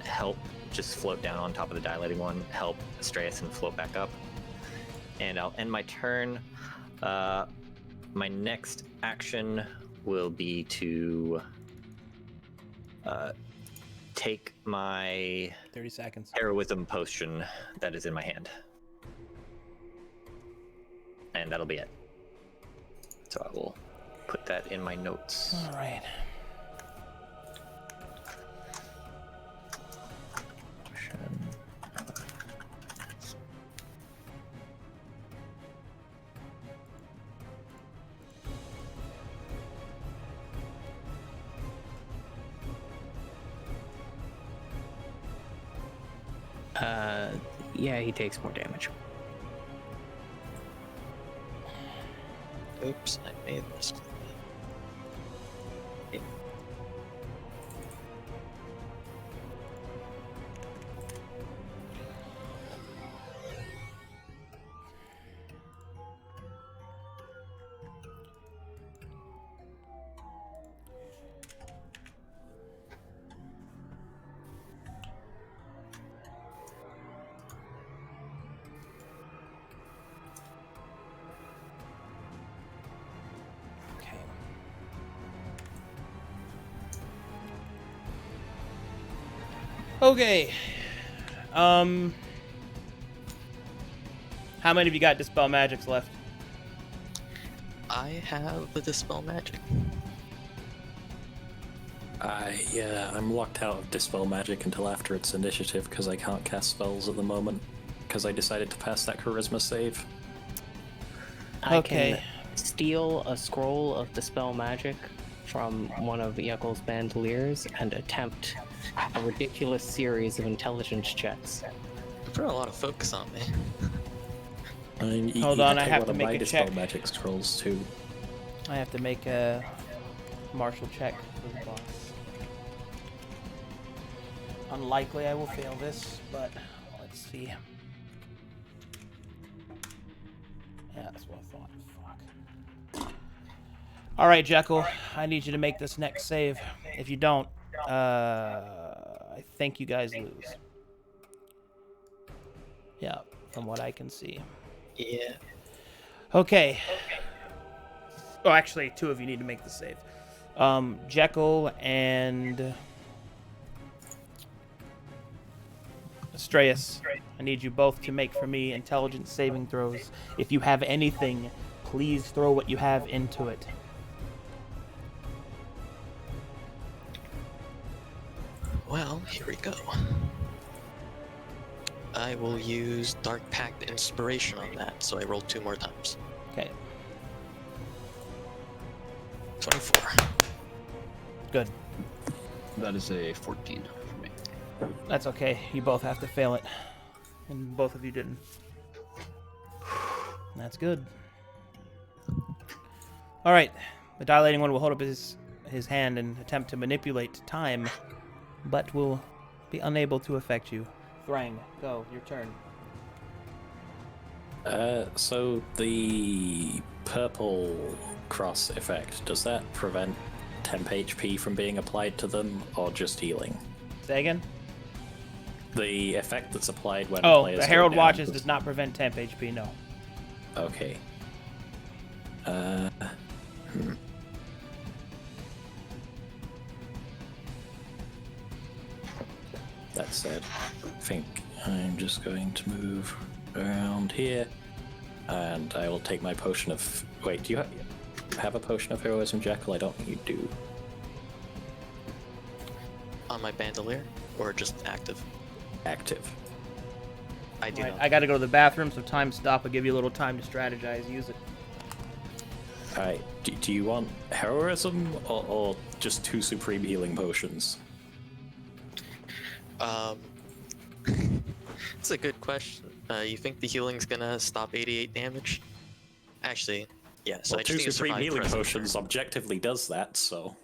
help just float down on top of the dilating one, help Astraeus and float back up. And I'll end my turn. My next action will be to take my 30 seconds. heroism potion that is in my hand. And that'll be it. So I will put that in my notes. All right. Yeah, he takes more damage. Oops, I made this. Okay. Okay. How many of you got Dispel Magics left? I have the Dispel Magic. I'm locked out of Dispel Magic until after its initiative because I can't cast spells at the moment because I decided to pass that charisma save. I Okay. can steal a scroll of Dispel Magic from one of Yekel's bandoliers and attempt a ridiculous series of intelligence checks. You put a lot of focus on me. I mean, Hold you on, can I take have one to of make my a Dispel check. Magic scrolls too. I have to make a martial check for the boss. Unlikely I will fail this, but let's see. Yeah, that's what I thought. Fuck. All right, Jekyll, I need you to make this next save. If you don't, I think you guys lose. Yeah, from what I can see. Yeah. Okay. Oh, actually, 2 of you need to make the save. Jekyll and Astraeus, I need you both to make for me intelligence saving throws. If you have anything, please throw what you have into it. Well, here we go. I will use Dark Pact Inspiration on that, so I roll 2 more times. Okay, 24. good. That is a 14 for me. That's okay. You both have to fail it. And both of you didn't. That's good. All right. The dilating one will hold up his hand and attempt to manipulate time, but will be unable to affect you. Thrang, go. Your turn. So the purple cross effect, does that prevent temp HP from being applied to them, or just healing? Say again? The effect that's applied when Oh, players the go Herald down Watches does not prevent temp HP, no. Okay. That said, I think I'm just going to move around here, and I will take my potion of... Wait, do you have a potion of heroism, Jekyll? I don't think you do. On my bandolier, or just active? Active. I do Alright, not. I gotta go to the bathroom, so time stop. I'll give you a little time to strategize. Use it. Alright, do you want heroism or just 2 supreme healing potions? It's a good question. You think the healing's gonna stop 88 damage? Actually, yeah. So Well, I 2 just need to supreme survive healing present potions turn. objectively does that, so...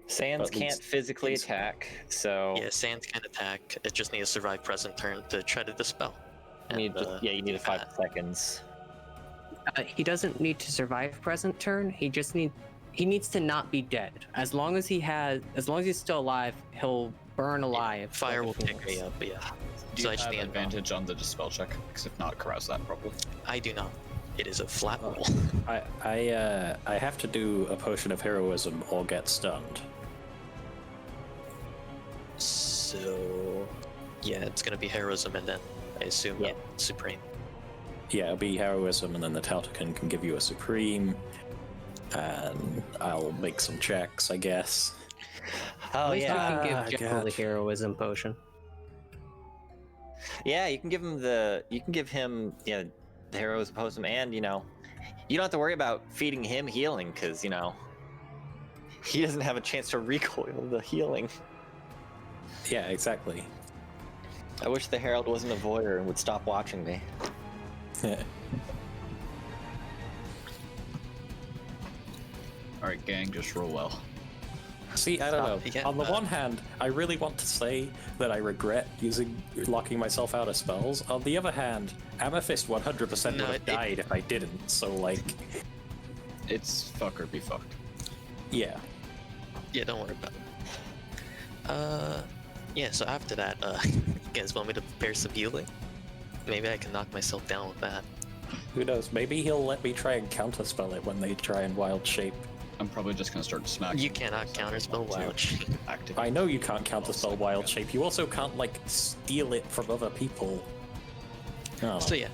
Sands At can't least- physically attack, so Yeah, Sands can attack. It just needs to survive present turn to try to dispel. you need you need do 5 that. seconds. He doesn't need to survive present turn. He needs to not be dead. As long as he's still alive, he'll burn alive. Fire will like pick me up, but yeah. Do So you I just have need advantage on the dispel check? Because if not, carouse that probably. I do not. It is a flat roll. I have to do a potion of heroism or get stunned. So yeah, it's gonna be heroism and then I assume Yeah. supreme. Yeah, it'll be heroism, and then the Tautocan can give you a supreme, and I'll make some checks, I guess. Oh At least yeah, we Ah, can give Jekyll the God. heroism potion. yeah. You can give him the the heroes oppose him, and you don't have to worry about feeding him healing because he doesn't have a chance to recoil the healing. Yeah, exactly. I wish the herald wasn't a voyeur and would stop watching me. Alright, gang, just roll well. See, I don't know. Stop. Yeah, On the one hand, I really want to say that I regret locking myself out of spells. On the other hand, Amethyst 100% No, would have died if I didn't. So, like, It's fuck or be fucked. yeah. Yeah, don't worry about it. Yeah, so after that, you guys want me to prepare some healing? Maybe I can knock myself down with that. Who knows? Maybe he'll let me try and counterspell it when they try and wild shape. I'm probably just gonna start smacking. You cannot counterspell Wild Shape. Activate. I know you can't counterspell wild shape. You also can't, like, steal it from other people. Oh. So yeah,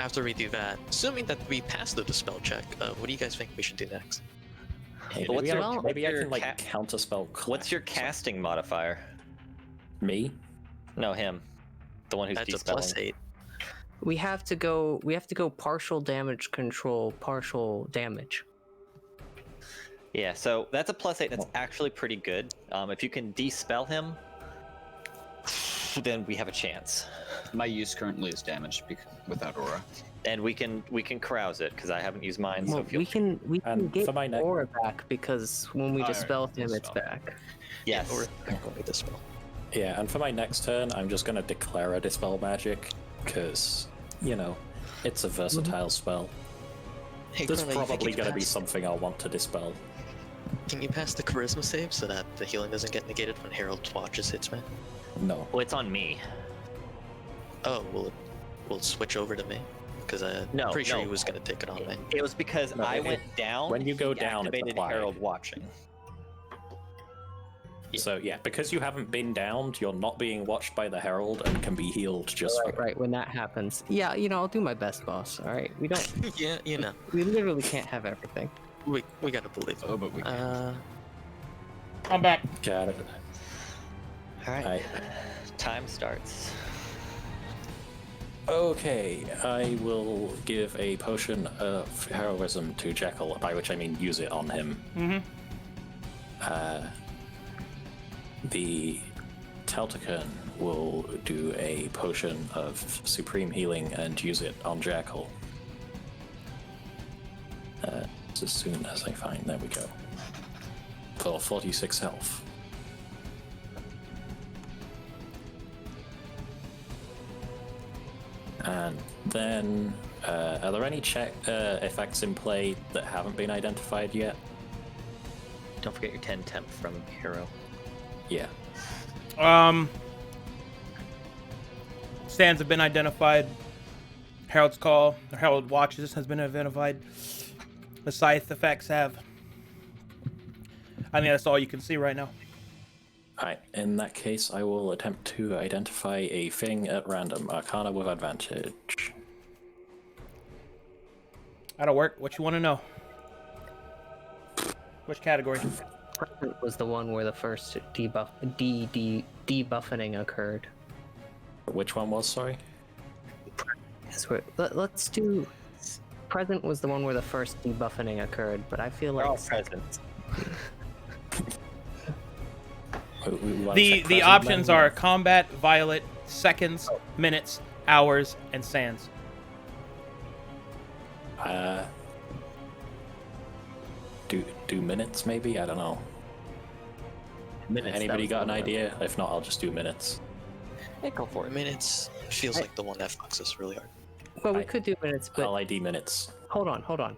after we do that, assuming that we pass the dispel check, what do you guys think we should do next? Hey, What's maybe, your- maybe I what's can, like, your counterspell. What's your casting modifier? Me? No, him. The one who's That's a de-spelling. +8. We have to go partial damage control, partial damage. Yeah, so that's a +8. That's actually pretty good. If you can de-spell him, then we have a chance. My use currently is damaged without aura. And we can carouse it because I haven't used mine. So Well, feel we can And get for my next- aura back because when we Alright, dispel him, it's dispel. back. yes. Or going to dispel. Yeah, and for my next turn, I'm just gonna declare a dispel magic, because, it's a versatile spell. Hey, There's Carla, you think probably you gonna be pass- something I'll want to dispel. Can you pass the charisma save so that the healing doesn't get negated when Herald watches hits me? No. Well, it's on me. Oh, will it switch over to me? Because I'm No, pretty sure no. he was going to take it on me. It was because No, I it- went down. when you go he down, it's activated applied. Herald watching. So yeah, because you haven't been downed, you're not being watched by the Herald and can be healed just Right, when that happens. Yeah, I'll do my best, boss. All right, we don't. Yeah, We literally can't have everything. we gotta believe it. Oh, but we can. I'm back. Got it. All right. Aye. Time starts. Okay, I will give a potion of heroism to Jekyll, by which I mean use it on him. Mm-hmm. The Tautocan will do a potion of supreme healing and use it on Jekyll. As soon as I find, there we go. For 46 health. And then, are there any effects in play that haven't been identified yet? Don't forget your 10 temp from hero. Yeah. Stands have been identified. Herald's Call, or Herald Watches has been identified. The Scythe effects have. I think that's all you can see right now. Alright, in that case, I will attempt to identify a thing at random. Arcana with advantage. That'll work. What you want to know? Which category? Present was the one where the first debuffing occurred. Which one was, sorry? Let's do present was the one where the first debuffing occurred, but I feel They're like all present. We wanna The check present options then? are combat, violet, seconds, minutes, hours, and sands. Do minutes maybe? I don't know. Minutes, that Anybody was got the an one that- idea? If not, I'll just do minutes. Yeah, go for it. Minutes feels like the one that fucks us really hard. Well, we I- could do minutes, but I'll ID minutes. hold on.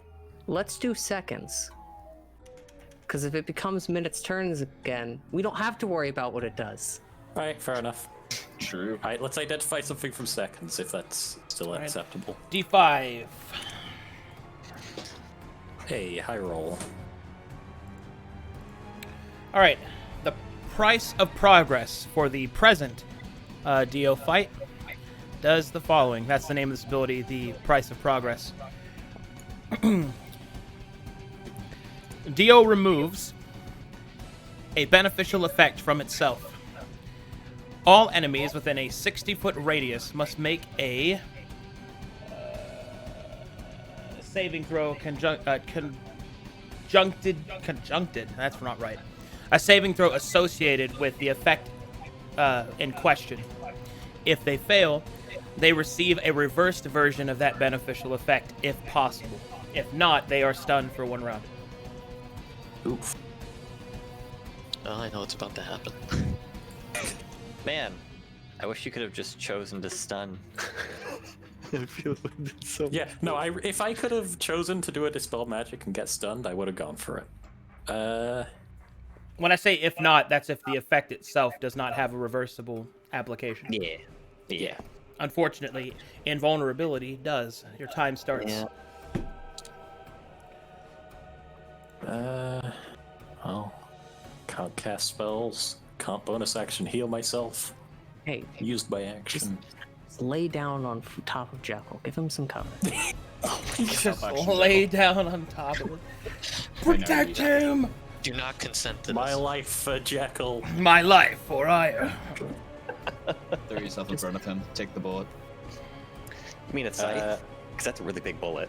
Let's do seconds. Because if it becomes minutes turns again, we don't have to worry about what it does. Alright, fair enough. True. Alright, let's identify something from seconds if that's still Alright. acceptable. D5. Hey, high roll. All right. The price of progress for the present Dio fight does the following. That's the name of this ability, the price of progress. Dio removes a beneficial effect from itself. All enemies within a 60-foot radius must make a saving throw conjuncted. That's not right. A saving throw associated with the effect in question. If they fail, they receive a reversed version of that beneficial effect if possible. If not, they are stunned for 1 round. Oof. Oh, I know what's about to happen. Man, I wish you could have just chosen to stun. I feel so. Yeah, no, if I could have chosen to do a Dispel Magic and get stunned, I would have gone for it. When I say if not, that's if the effect itself does not have a reversible application. Yeah. Yeah. Unfortunately, invulnerability does. Your time starts. Yeah. Well, can't cast spells, can't bonus action heal myself, Hey, used by action. just lay down on top of Jekyll. Give him some cover. Just lay down on top of it. Protect him! Do not consent to My this. life for Jekyll. My life for ire. Throw yourself in front of him. Take the bullet. You mean a scythe? Because that's a really big bullet.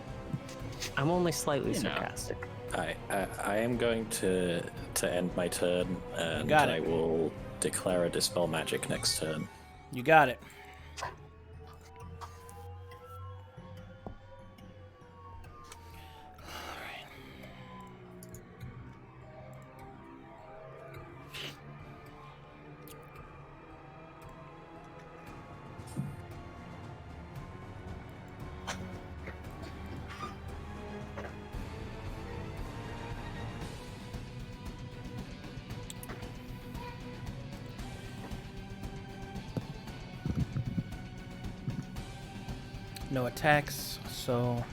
I'm only slightly You know. sarcastic. I am going to end my turn, and got it. I will declare a Dispel Magic next turn. You got it. No attacks, so...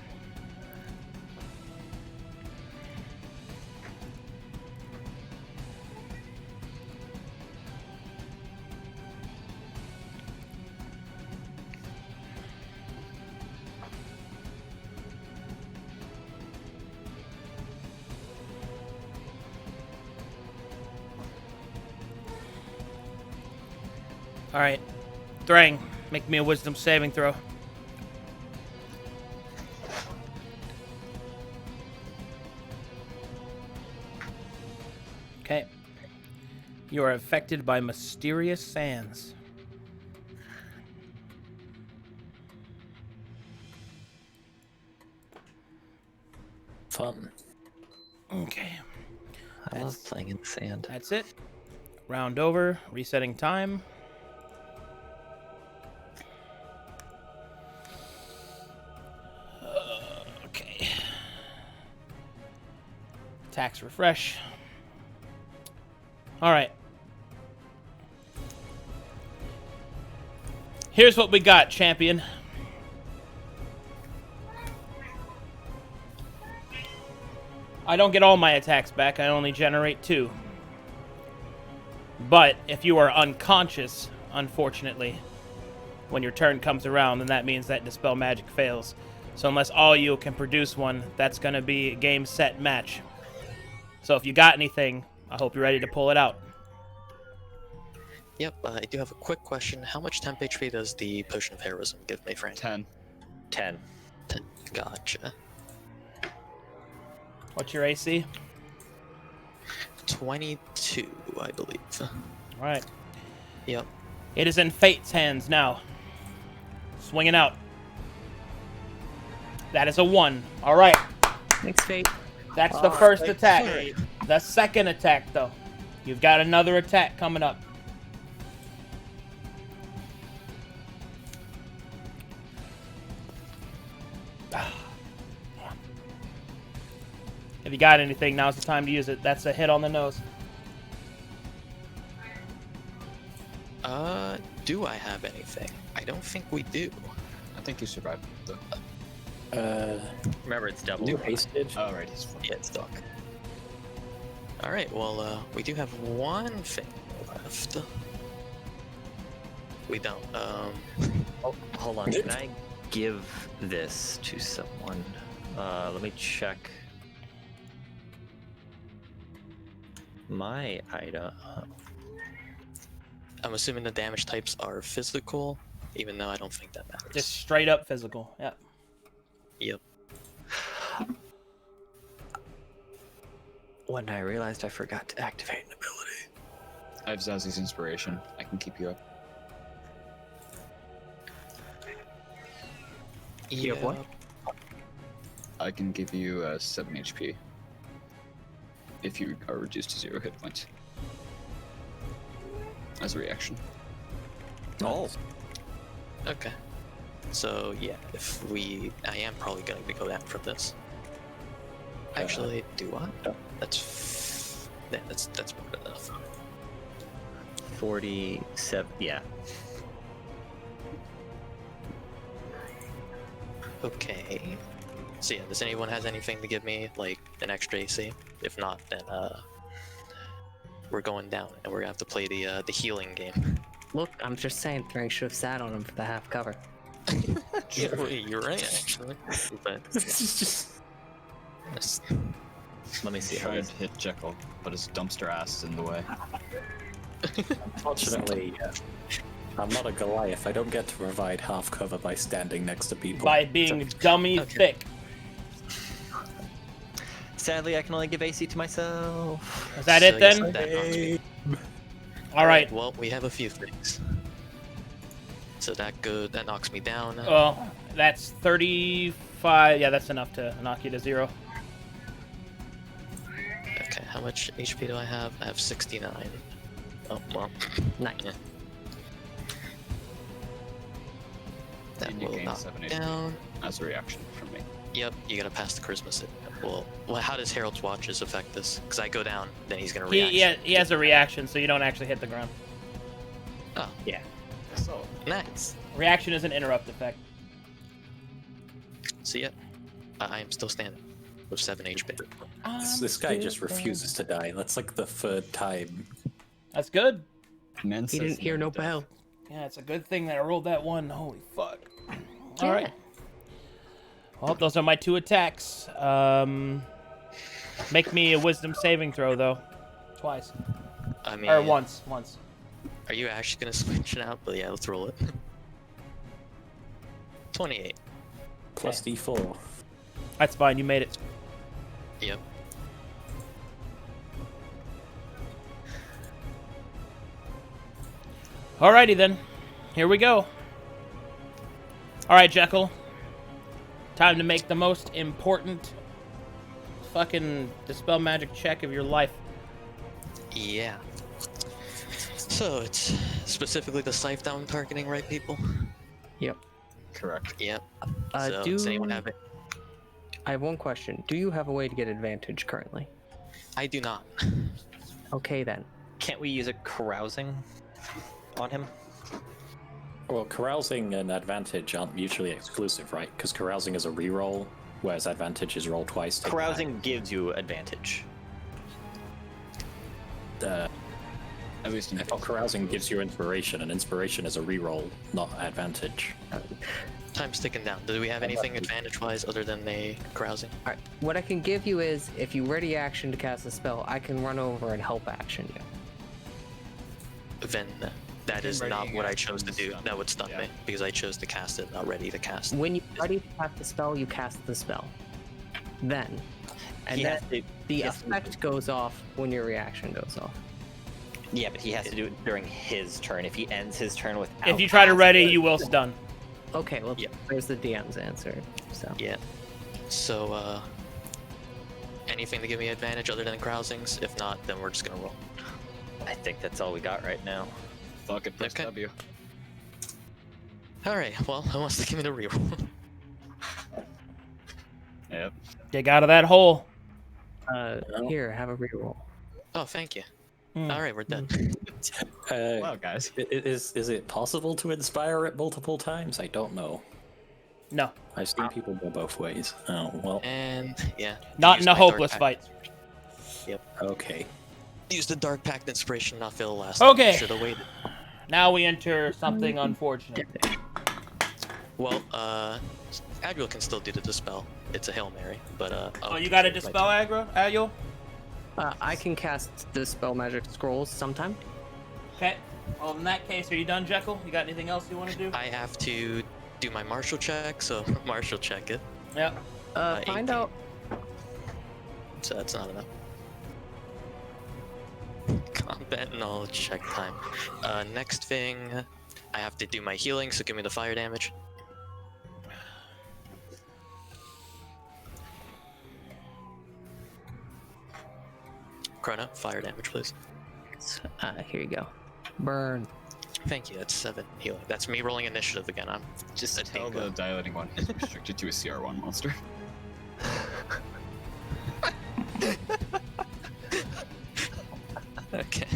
Alright. Thrang, make me a wisdom saving throw. Okay. You are affected by mysterious sands. Fun. Okay. I love playing in the sand. That's it. Round over. Resetting time. Okay. Tax refresh. All right. Here's what we got, champion. I don't get all my attacks back. I only generate 2. But if you are unconscious, unfortunately, when your turn comes around, then that means that Dispel Magic fails. So unless all you can produce one, that's going to be game, set, match. So if you got anything, I hope you're ready to pull it out. Yep, I do have a quick question. How much temp HP does the Potion of Heroism give me, Frank? 10. 10. 10. Gotcha. What's your AC? 22, I believe. All right. Yep. It is in Fate's hands now. Swinging out. That is a 1. All right. Thanks, Fate. That's the first attack. The second attack, though. You've got another attack coming up. If you got anything, now's the time to use it. That's a hit on the nose. Do I have anything? I don't think we do. I think you survived though. Remember, it's double. You hasted. Oh, right, he's fine. Yeah, it's Doc. Alright, well, we do have one thing left. We don't. Oh, hold on. Can I give this to someone? Let me check my item. I'm assuming the damage types are physical, even though I don't think that matters. Just straight up physical. Yep. Yep. When I realized I forgot to activate an ability. I have Zazi's inspiration. I can keep you up. You have what? I can give you 7 HP if you are reduced to 0 hit points as a reaction. Oh. Okay. So yeah, I am probably going to go down from this. Actually, do I? no. That's more than enough. 47. Yeah. Okay. So yeah, does anyone has anything to give me, like an extra AC? If not, then we're going down, and we're gonna have to play the healing game. Look, I'm just saying, Frank should have sat on him for the half cover. You're right, actually. But Let me see how Tried this. to hit Jekyll, but his dumpster ass is in the way. Unfortunately, I'm not a Goliath. I don't get to provide half cover by standing next to people. By being dummy Okay. thick. Sadly, I can only give AC to myself. Is that So it yes, then? that knocks me. All right. Well, we have a few things. So that knocks me down. Well, that's 35. Yeah, that's enough to knock you to 0. Okay, how much HP do I have? I have 69. Oh, well. Nice. Yeah. That And you will gain knock 7 HP. down. As a reaction from me. Yep, you gotta pass the charisma save. Well, how does Harold's Watches affect this? Because I go down, then he's gonna react. He has a reaction, so you don't actually hit the ground. Oh, Yeah. So, nice. Reaction is an interrupt effect. So yeah, I am still standing with 7 HP. This guy just refuses to die. That's like the third time. That's good. man He says didn't hear no to death. bell. Yeah, it's a good thing that I rolled that 1. Holy fuck. All right. Well, those are my 2 attacks. Make me a wisdom saving throw, though. Twice. I mean, Or once. Are you actually gonna switch it out? But yeah, let's roll it. 28. Plus D4. That's fine. You made it. Yep. Alrighty then. Here we go. Alright, Jekyll. Time to make the most important fucking dispel magic check of your life. Yeah. So it's specifically the scythe down targeting, right, people? Yep. Correct. Yep. Uh, So does anyone have it? I have one question. Do you have a way to get advantage currently? I do not. Okay then. Can't we use a carousing on him? Well, carousing and advantage aren't mutually exclusive, right? Because carousing is a reroll, whereas advantage is roll twice. take Carousing gives you advantage. back. At least in I thought carousing gives you inspiration, and inspiration is a reroll, not advantage. Time's ticking down. Do we have anything advantage-wise other than the carousing? Alright. What I can give you is, if you ready action to cast a spell, I can run over and help action you. Then that is Ready not what I chose to actions, do. That would stun yeah. me because I chose to cast it, not ready to cast. When you're ready to cast the spell, you cast the spell. Then, And He then has to- the he has to- effect goes off when your reaction goes off. Yeah, but he has to do it during his turn. If he ends his turn without... If you try to ready, casting- you will stun. Okay, well, Yeah. there's the DM's answer. So Yeah. So, anything to give me advantage other than grousings? If not, then we're just gonna roll. I think that's all we got right now. Fuck it, press Okay. W. Alright, well, who wants to give me the reroll? Yep. Dig out of that hole. here, have a reroll. Oh, thank you. Hmm. Alright, we're done. Wow, guys. Is it possible to inspire it multiple times? I don't know. No, I've seen people go both ways. Oh, well, And, yeah. not use in a my Dark hopeless Pact. fight. okay. Use the Dark Pact inspiration, not fail last Okay. Should have waited. Now we enter something unfortunate. Well, Adriel can still do the dispel. It's a Hail Mary, but, Oh, you got to dispel aggro, Ayul? I can cast Dispel Magic Scrolls sometime. Okay. Well, in that case, are you done, Jekyll? You got anything else you want to do? I have to do my martial check, so martial check it. Yep. Find 18. out. So that's not enough. Combat knowledge check time. Next thing, I have to do my healing, so give me the fire damage. Chrono, fire damage, please. Here you go. Burn. Thank you, that's 7 healing. That's me rolling initiative again. I'm Just a tell dingo. the Dilating One is restricted to a CR1 monster. Okay.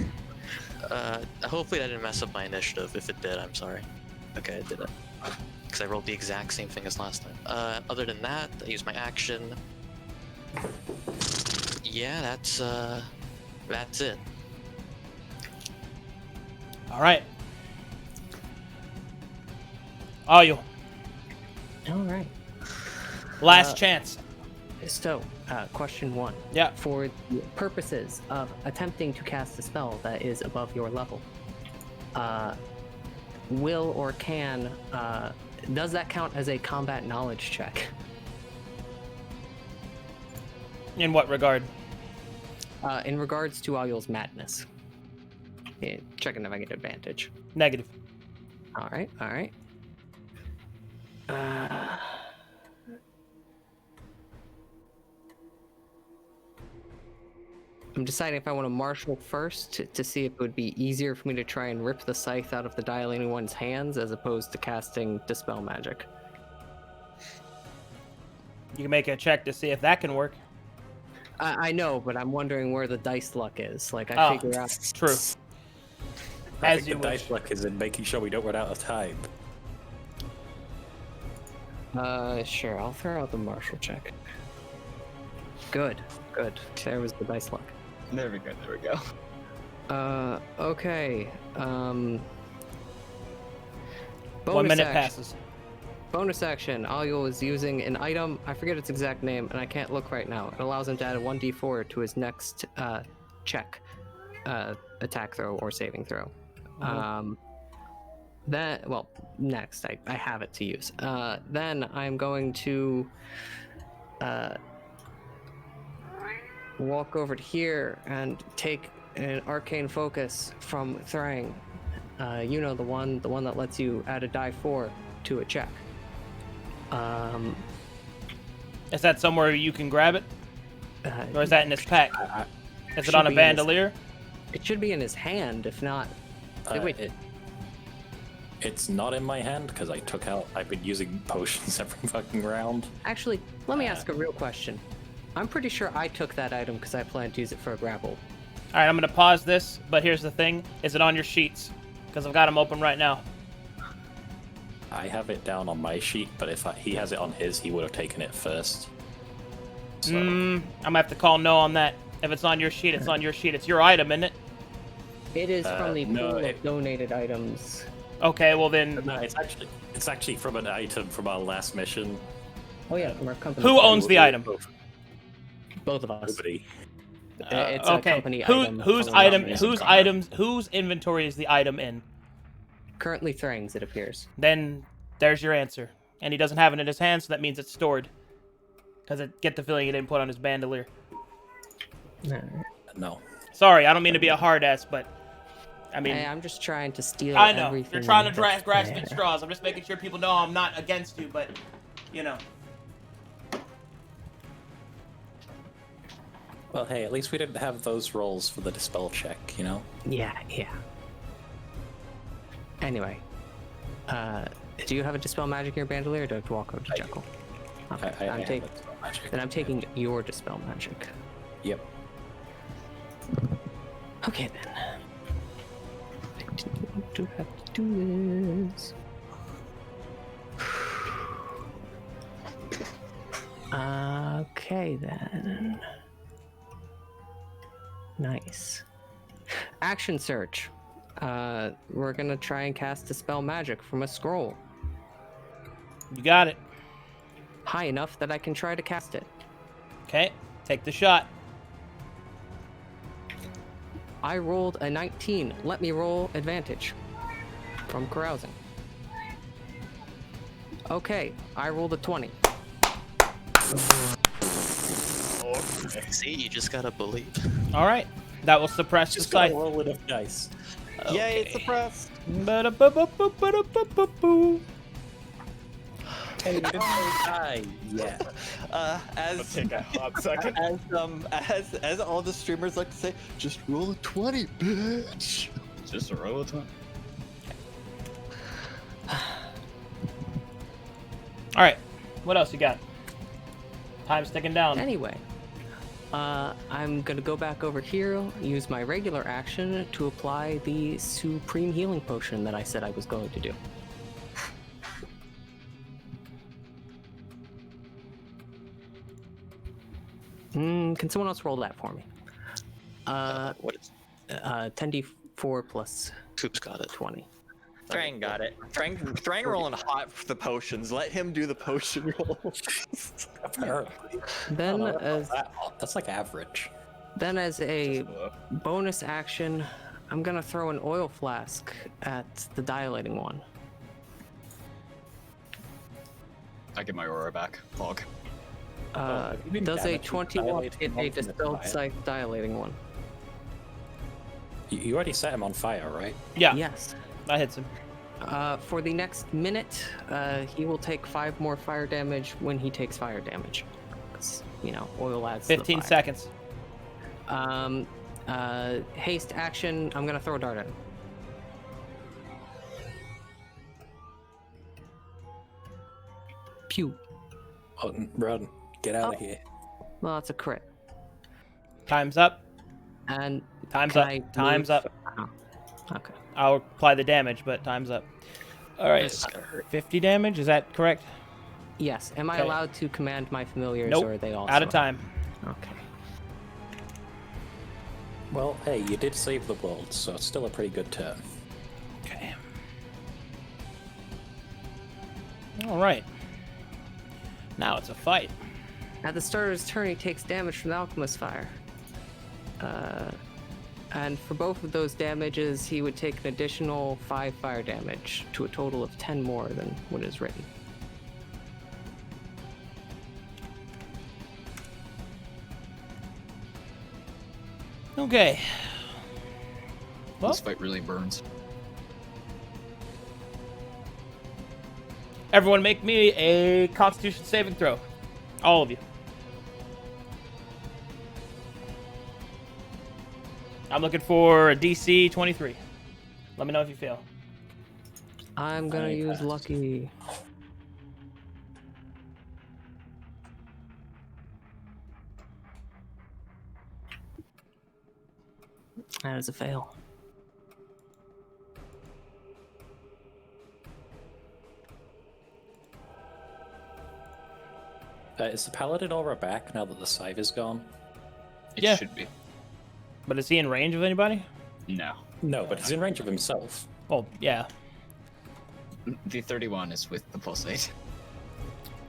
Hopefully that didn't mess up my initiative. If it did, I'm sorry. Okay, it did it. Because I rolled the exact same thing as last time. Other than that, I use my action. Yeah, that's it. All right. Ayul, All right. last chance. So, question 1. Yeah. For the purposes of attempting to cast a spell that is above your level, will or can, does that count as a combat knowledge check? In what regard? In regards to Ayul's madness. Yeah, checking if I get advantage. Negative. All right, all right. I'm deciding if I want to marshal first to see if it would be easier for me to try and rip the scythe out of the Dilating One's hands as opposed to casting Dispel Magic. You can make a check to see if that can work. I know, but I'm wondering where the dice luck is. Like, I Oh, figure out... true. I As think you the wish. dice luck is in making sure we don't run out of time. Sure, I'll throw out the martial check. Good, good. There was the dice luck. There we go, there we go. Okay. One Bonus minute action. passes. Bonus action. Ayul is using an item. I forget its exact name, and I can't look right now. It allows him to add a 1d4 to his next check, attack throw or saving throw. Next I have it to use. Then I'm going to walk over to here and take an arcane focus from Thrang. You know, the one that lets you add a die 4 to a check. Is that somewhere you can grab it? Or is that in his pack? Is it should on a be in his- bandolier? It should be in his hand, if not. Wait. It's not in my hand because I've been using potions every fucking round. Actually, let me ask a real question. I'm pretty sure I took that item because I plan to use it for a grapple. All right, I'm going to pause this, but here's the thing. Is it on your sheets? Because I've got them open right now. I have it down on my sheet, but if he has it on his, he would have taken it first. So, I'm going to have to call no on that. If it's on your sheet, it's on your sheet. It's your item, isn't it? It is from the no, pool it- of donated items. Okay, well then, no, it's actually from an item from our last mission. Oh yeah, from our company. who owns the item? Both of us. Nobody. It's a Okay, company item. whose from item? our Whose company. items? Whose inventory is the item in? Currently Thrang's, it appears. Then there's your answer. And he doesn't have it in his hand, so that means it's stored. Because I get the feeling he didn't put on his bandolier. No. Sorry, I don't mean to be a hard ass, but I mean, Hey, I'm just trying to steal I know everything. you're trying to that's grasp there. at straws. I'm just making sure people know I'm not against you, but you know. Well, hey, at least we didn't have those rolls for the dispel check, you know? Yeah. Anyway, do you have a dispel magic in your bandolier, or do I have to walk over to Jekyll? Okay, I I'm have taking. a dispel magic. Then I'm taking your dispel magic. Yep. Okay then. I didn't want to have to do this. Okay then. Nice. Action search. We're gonna try and cast dispel magic from a scroll. You got it. High enough that I can try to cast it. Okay, take the shot. I rolled a 19. Let me roll advantage from carousing. Okay, I rolled a 20. See, you just gotta believe. All right, that will suppress Just the gotta scythe. roll enough dice. Yay, it's suppressed. Ba-da-ba-ba-ba-ba-ba-ba-boo. Hey, we didn't die yet. Let's take a hot second. As all the streamers like to say, just roll a 20, bitch. Just a roll of 20. All right, what else you got? Time's ticking down. Anyway, I'm gonna go back over here, use my regular action to apply the supreme healing potion that I said I was going to do. Can someone else roll that for me? What is 10d4 plus Coop's got it. 20. Trang got it. Trang rolling hot for the potions. Let him do the potion roll. Apparently. Then Oh, as that's like average. a bonus action, I'm gonna throw an oil flask at the dilating one. I get my aura back. Fog. have you been Does a damaging 21 dilating hit a one from the dispelled fire? scythe dilating one? You already set him on fire, right? Yeah, Yes. that hits him. For the next minute, he will take 5 more fire damage when he takes fire damage. 'Cause, oil adds to the 15 fire. seconds. Haste action, I'm gonna throw a dart at him. Pew. Run. Get out Oh. of here. Well, that's a crit. Time's up. And Time's can up. I Time's move- up. Oh, okay. I'll apply the damage, but time's up. All right, This is gonna hurt. 50 damage. Is that correct? Yes. Am I Okay. allowed to command my familiars, Nope. or are they also Out of time. Okay. Well, hey, you did save the world, so it's still a pretty good turn. Okay. All right. Now it's a fight. At the start of his turn, he takes damage from the alchemist fire. And for both of those damages, he would take an additional 5 fire damage, to a total of 10 more than what is written. Okay. Well, This fight really burns. everyone make me a Constitution saving throw. All of you. I'm looking for a DC 23. Let me know if you fail. I'm gonna use lucky. That is a fail. Is the paladin aura back now that the scythe is gone? It Yeah. should be. But is he in range of anybody? No. No, but he's in range of himself. Oh, yeah. The 31 is with the plus 8.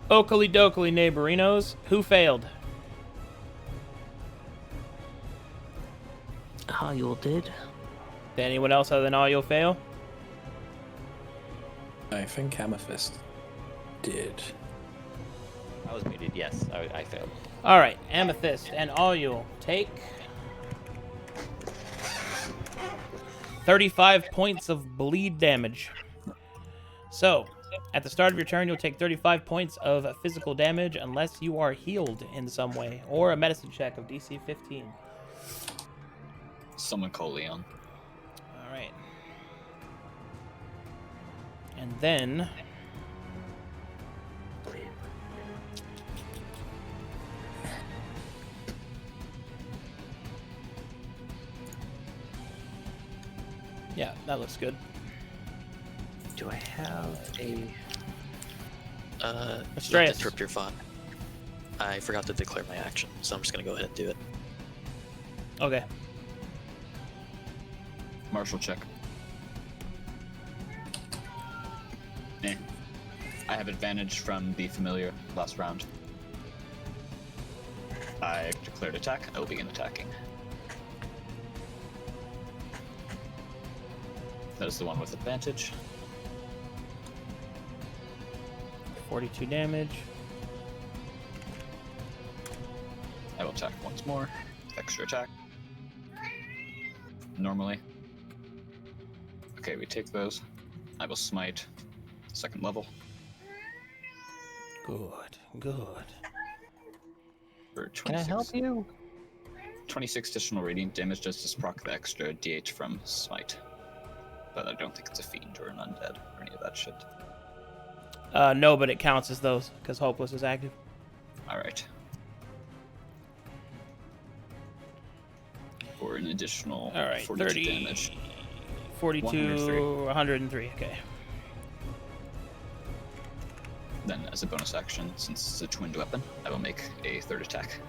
Oakley dokley neighborinos. Who failed? Halul did. Did anyone else other than Audio fail? I think Amethyst did. I was muted. Yes, I failed. All right, Amethyst and All take 35 points of bleed damage. So, at the start of your turn, you'll take 35 points of physical damage unless you are healed in some way, or a medicine check of DC 15. Someone call Leon. All right. And then... yeah, that looks good. Do I have a? Not to Astreus. interrupt your thought. I forgot to declare my action, so I'm just gonna go ahead and do it. Okay. Martial check. Eh. I have advantage from the familiar last round. I declared attack. I will begin attacking. That is the one with advantage. 42 damage. I will attack once more. Extra attack. Normally. Okay, we take those. I will smite. Second level. Good, good. For 26. Can I help you? 26 additional radiant damage just to proc the extra D8 from smite. But I don't think it's a fiend or an undead or any of that shit. No, but it counts as those, because Hopeless is active. Alright. For an additional All right, 42 30, damage. 42, 103. 103, okay. Then, as a bonus action, since it's a twinned weapon, I will make a third attack.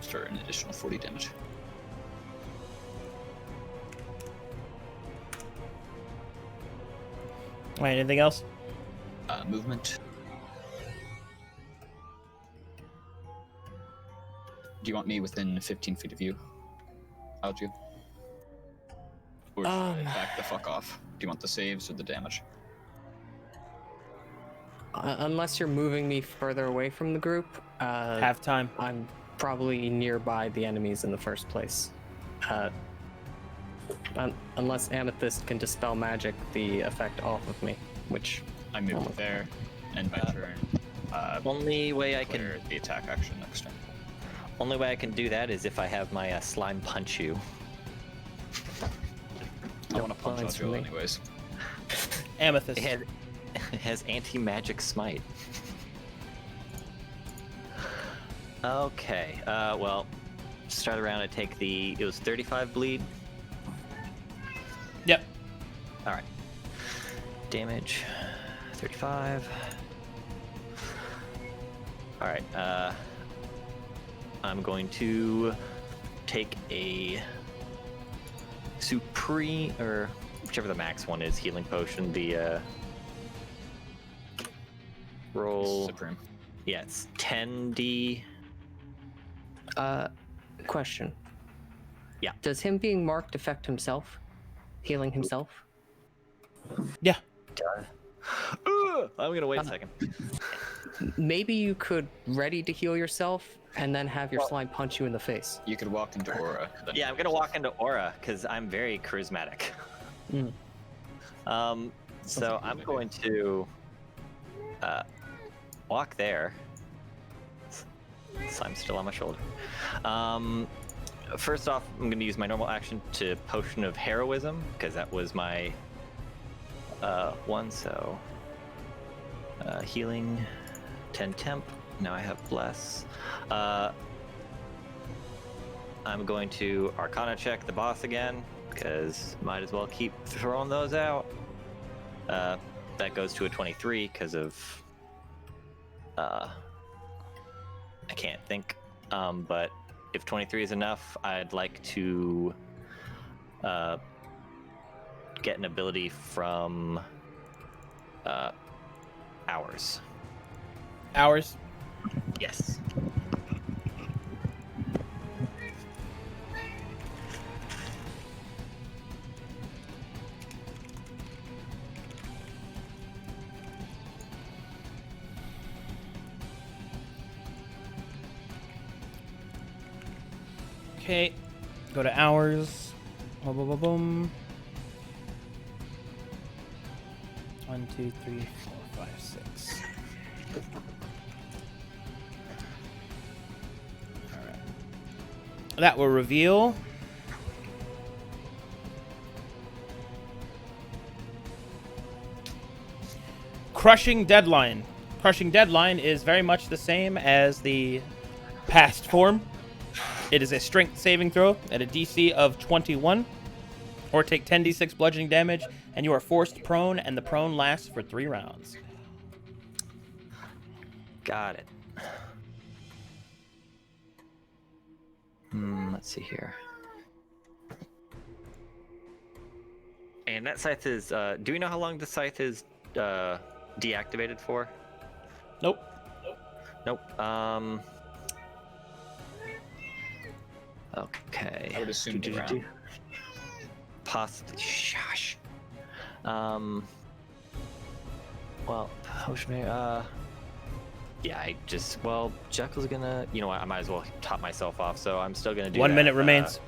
For an additional 40 damage. All right, anything else? Movement. Do you want me within 15 feet of you? Alju? Or should I back the fuck off? Do you want the saves or the damage? Unless you're moving me further away from the group, Half time. I'm probably nearby the enemies in the first place. Unless Amethyst can dispel magic the effect off of me, which... I move there, and my turn. Only way I can Declare the attack action next turn. Only way I can do that is if I have my slime punch you. I want to punch plans for Alju me. anyways. Amethyst. It has anti-magic smite. Okay, well, start around. I take it was 35 bleed. Yep. All right. Damage, 35. All right. I'm going to take a supreme, or whichever the max one is, healing potion. The roll. Supreme. Yeah, it's 10d. Question. Yeah. Does him being marked affect himself? Healing himself? Yeah. I'm gonna wait a second. Maybe you could ready to heal yourself and then have your slime punch you in the face. You could walk into Aura. Then Yeah, I'm gonna walk into Aura because I'm very charismatic. Mm. So like a I'm good going to walk there. Slime's still on my shoulder. First off, I'm going to use my normal action to Potion of Heroism because that was my one. So healing, 10 temp. Now I have bless. I'm going to Arcana check the boss again because might as well keep throwing those out. That goes to a 23 because of I can't think. But if 23 is enough, I'd like to get an ability from Hours. Hours. Yes. Okay. Go to hours. Boom, boom, boom, boom. 1, 2, 3, 4, 5, 6. All right. That will reveal. Crushing Deadline. Crushing Deadline is very much the same as the past form. It is a strength saving throw at a DC of 21, or take 10d6 bludgeoning damage, and you are forced prone, and the prone lasts for 3 rounds. Got it. Let's see here. And that scythe is. Do we know how long the scythe is deactivated for? Nope. Nope. Okay. I would assume the round. Possibly. Shush. Well, potion. Yeah, Jekyll's gonna. You know what? I might as well top myself off. So I'm still gonna do. 1 that. minute remains.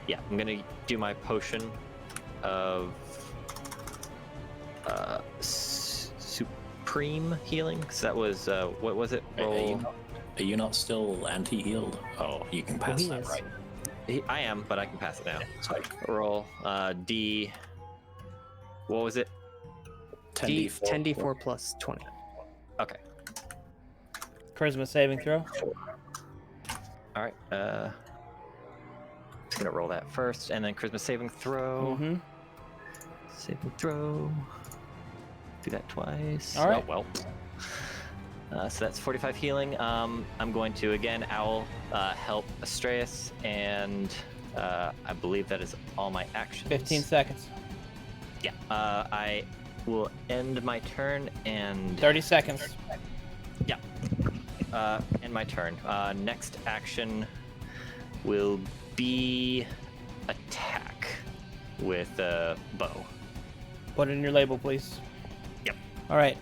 Yeah, I'm gonna do my potion of supreme healing. So that was what was it? Roll. Are you not still anti-healed? Oh, you can pass he that, is. right? I am, but I can pass it now. Sorry. Roll D. What was it? 10d4. 10d4 plus 20. Okay. Charisma saving throw. All right. Just gonna roll that first, and then charisma saving throw. Mm-hmm. Saving throw. Do that twice. All right. Oh, well. So that's 45 healing. I'm going to again owl help Astreus, and I believe that is all my actions. 15 seconds. Yeah. I will end my turn and 30 seconds. end my turn. Next action will be attack with bow. Put it in your label, please. Yep. All right.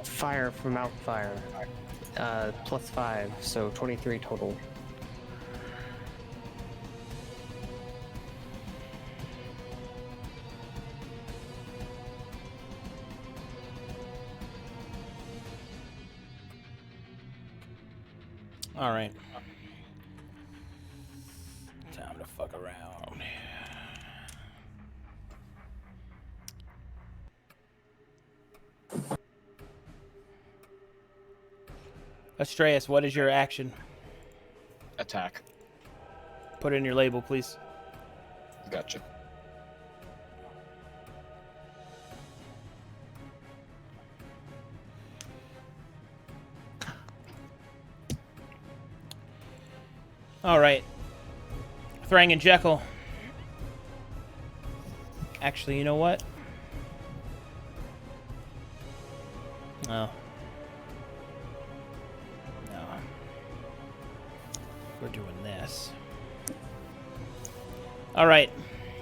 Fire from outfire. Plus 5, so 23 total. All right. Time to fuck around. Astreus, what is your action? Attack. Put it in your label, please. Gotcha. All right. Thrang and Jekyll. Actually, you know what? No. No. We're doing this. All right.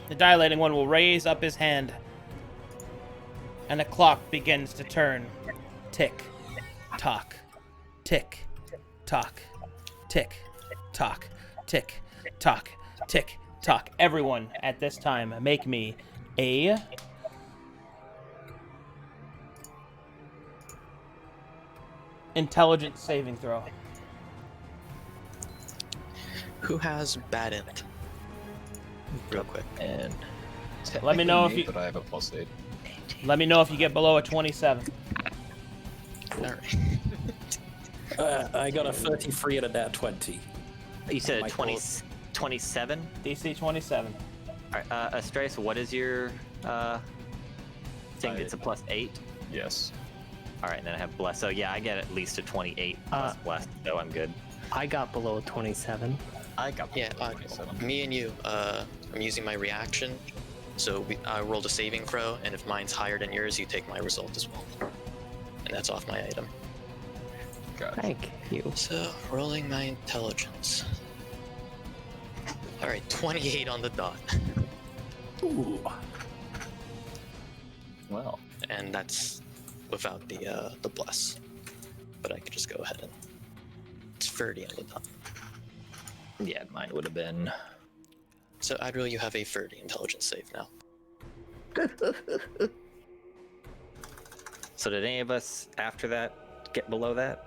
The Dilating One will raise up his hand, and the clock begins to turn. Tick, tock, tick, tock, tick, tock, tick, tock, tick, tock. Everyone at this time, make me a intelligence saving throw. Who has bad int? Real quick. And Let me know if Technically you- But I have a +8. Let me know if you get below a 27. Alright. I got a 33 and a nat 20. you said my 20, God. 27? DC 27. All right, Astreus, what is your thing? I- It's a +8. Yes. All right, and then I have bless. So yeah, I get at least a 28 plus bless, so I'm good. I got below 27. I got Yeah, 27. me and you, I'm using my reaction. So I rolled a saving throw, and if mine's higher than yours, you take my result as well. And that's off my item. Gotcha. Thank you. So, rolling my intelligence. Alright, 28 on the dot. Ooh. Well, And that's without the bless. but I could just go ahead and it's 30 at the top. Yeah, mine would have been. So Adriel, you have a 30 intelligence save now. So did any of us after that get below that?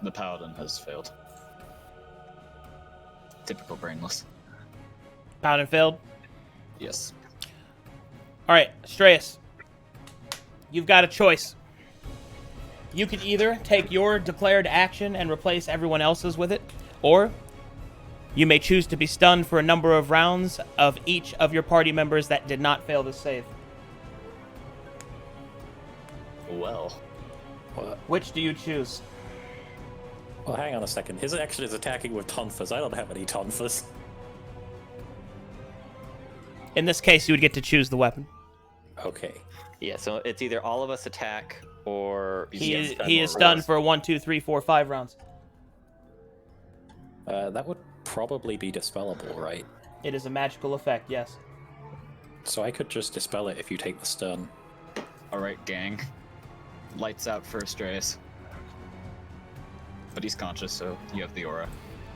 The paladin has failed. Typical brainless. Paladin failed. Yes. All right, Strayus. You've got a choice. You can either take your declared action and replace everyone else's with it, or you may choose to be stunned for a number of rounds of each of your party members that did not fail to save. Well. What? Which do you choose? Well, hang on a second. His action is attacking with tonfas. I don't have any tonfas. In this case, you would get to choose the weapon. Okay. Yeah, so it's either all of us attack or He is more stunned rounds. for 1, 2, 3, 4, 5 rounds. That would probably be dispellable, right? It is a magical effect, yes. So I could just dispel it if you take the stun. Alright, gang. Lights out for Astreus. But he's conscious, so you have the aura.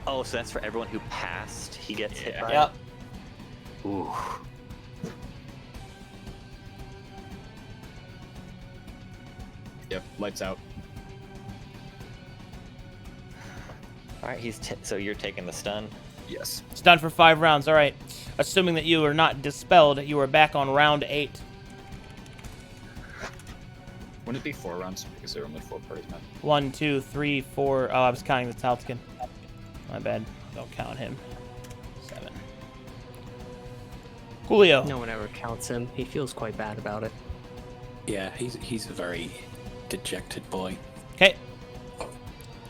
Oh, so that's for everyone who passed. He gets hit by Yep. it? Ooh. Yep, lights out. All right, so you're taking the stun. Yes. Stunned for 5 rounds, all right. Assuming that you are not dispelled, you are back on round 8. Wouldn't it be 4 rounds? Because there are only 4 parties, man. 1, 2, 3, 4. Oh, I was counting the Talskin. My bad. Don't count him. 7. Julio. No one ever counts him. He feels quite bad about it. Yeah, he's a very dejected boy. Okay.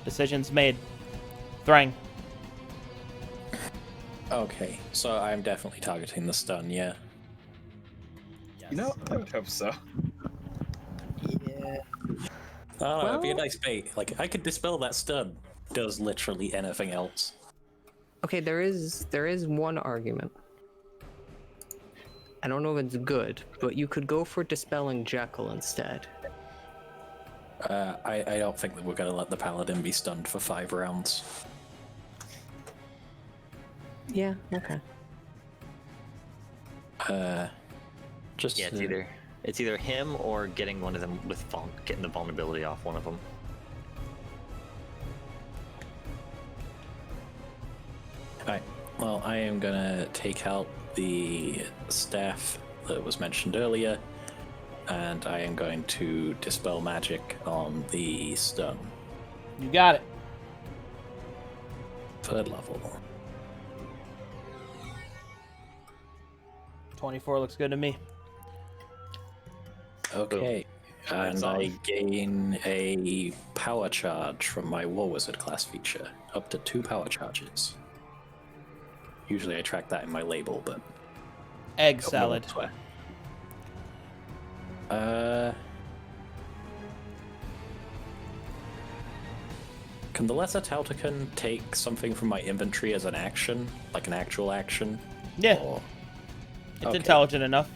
Decisions made. Thrang. Okay, so I'm definitely targeting the stun, yeah. You know, I would hope so. Yeah. Oh, it'd be a Well- nice bait. Like, I could dispel that stun. Does literally anything else. Okay, there is one argument. I don't know if it's good, but you could go for dispelling Jekyll instead. I don't think that we're gonna let the paladin be stunned for 5 rounds. Yeah, okay. Just Yeah, it's either him or getting one of them with getting the vulnerability off one of them. Alright, well, I am gonna take out the staff that was mentioned earlier, and I am going to dispel magic on the stun. You got it. 3rd level. 24 looks good to me. Okay, and That's I all. gain a power charge from my War Wizard class feature. Up to 2 power charges. Usually I track that in my label, but... Egg Oh, salad. no, can the Lesser Tautocan take something from my inventory as an action? Like an actual action? Yeah, Or... it's okay. intelligent enough.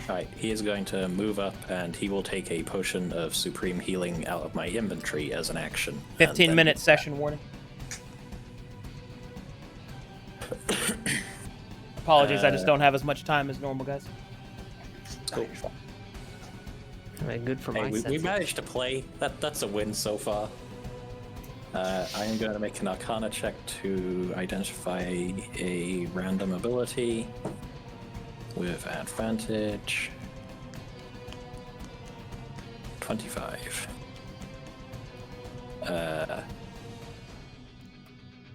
Alright, he is going to move up and he will take a potion of supreme healing out of my inventory as an action. and 15-minute then- session warning. Apologies, I just don't have as much time as normal, guys. Cool. Alright, good for Hey, my we sense. managed to play. That's a win so far. I am going to make an Arcana check to identify a random ability with advantage. 25.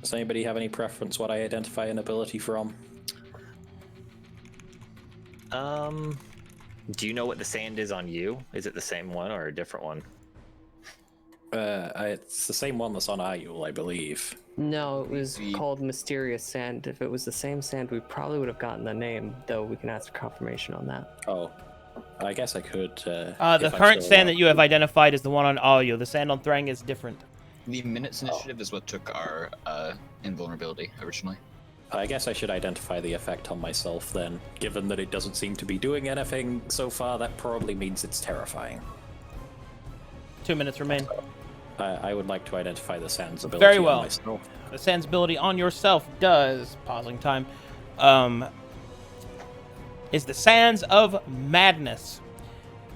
Does anybody have any preference what I identify an ability from? Do you know what the sand is on you? Is it the same one or a different one? It's the same one that's on Ayul, I believe. No, it was The- called Mysterious Sand. If it was the same sand, we probably would have gotten the name, though we can ask for confirmation on that. Oh, I guess I could. The if I'm current still sand alive. that you have identified is the one on Ayu. The sand on Thrang is different. The Minutes Initiative is what took our invulnerability originally. I guess I should identify the effect on myself then. Given that it doesn't seem to be doing anything so far, that probably means it's terrifying. 2 minutes remain. I would like to identify the Sans ability Very on well. myself. The Sans ability on yourself does, pausing time, is the Sands of Madness.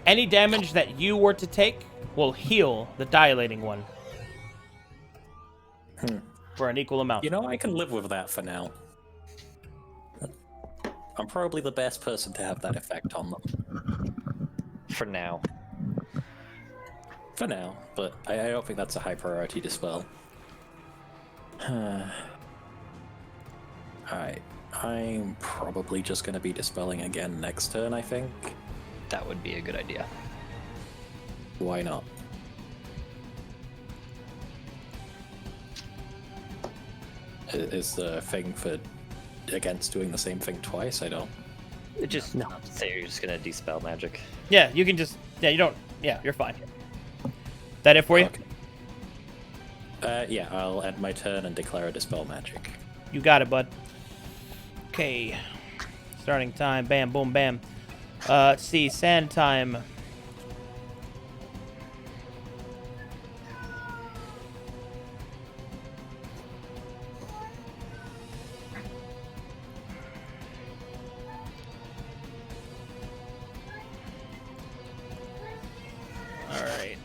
Any damage that you were to take will heal the Dilating One for an equal amount. You know, I can live with that for now. I'm probably the best person to have that effect on them. For now. For now, but I don't think that's a high priority dispel. Alright, I'm probably just going to be dispelling again next turn, I think. That would be a good idea. Why not? Is the thing for against doing the same thing twice? I don't. Just say you're just gonna dispel magic. Yeah, you can just... Yeah, you don't... Yeah, you're fine. That it for you? Okay. Yeah, I'll end my turn and declare a dispel magic. You got it, bud. Okay. Starting time. Bam, boom, bam. Let's see. Sand time. Alright.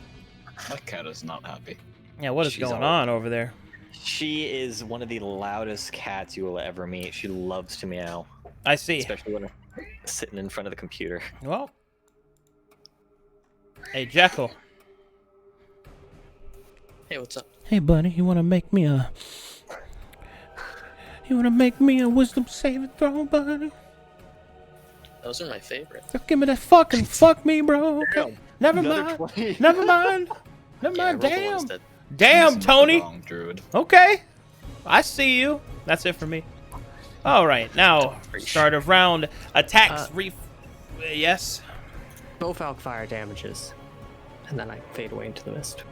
My cat is not happy. Yeah, what is She's going all- on over there? She is one of the loudest cats you will ever meet. She loves to meow, I see. especially when sitting in front of the computer. Well. Hey, Jekyll. Hey, what's up? Hey, buddy, you wanna make me a... You wanna make me a wisdom saving throw, buddy? Those are my favorite. Just give me that fucking fuck me, bro. Okay. Never mind. Never mind. Never Yeah, I mind. rolled the ones Damn. that- Damn, Messing with the Tony. wrong druid. Okay. I see you. That's it for me. All right. Now, start of round. Attacks. Yes. Both Alkfire damages. And then I fade away into the mist.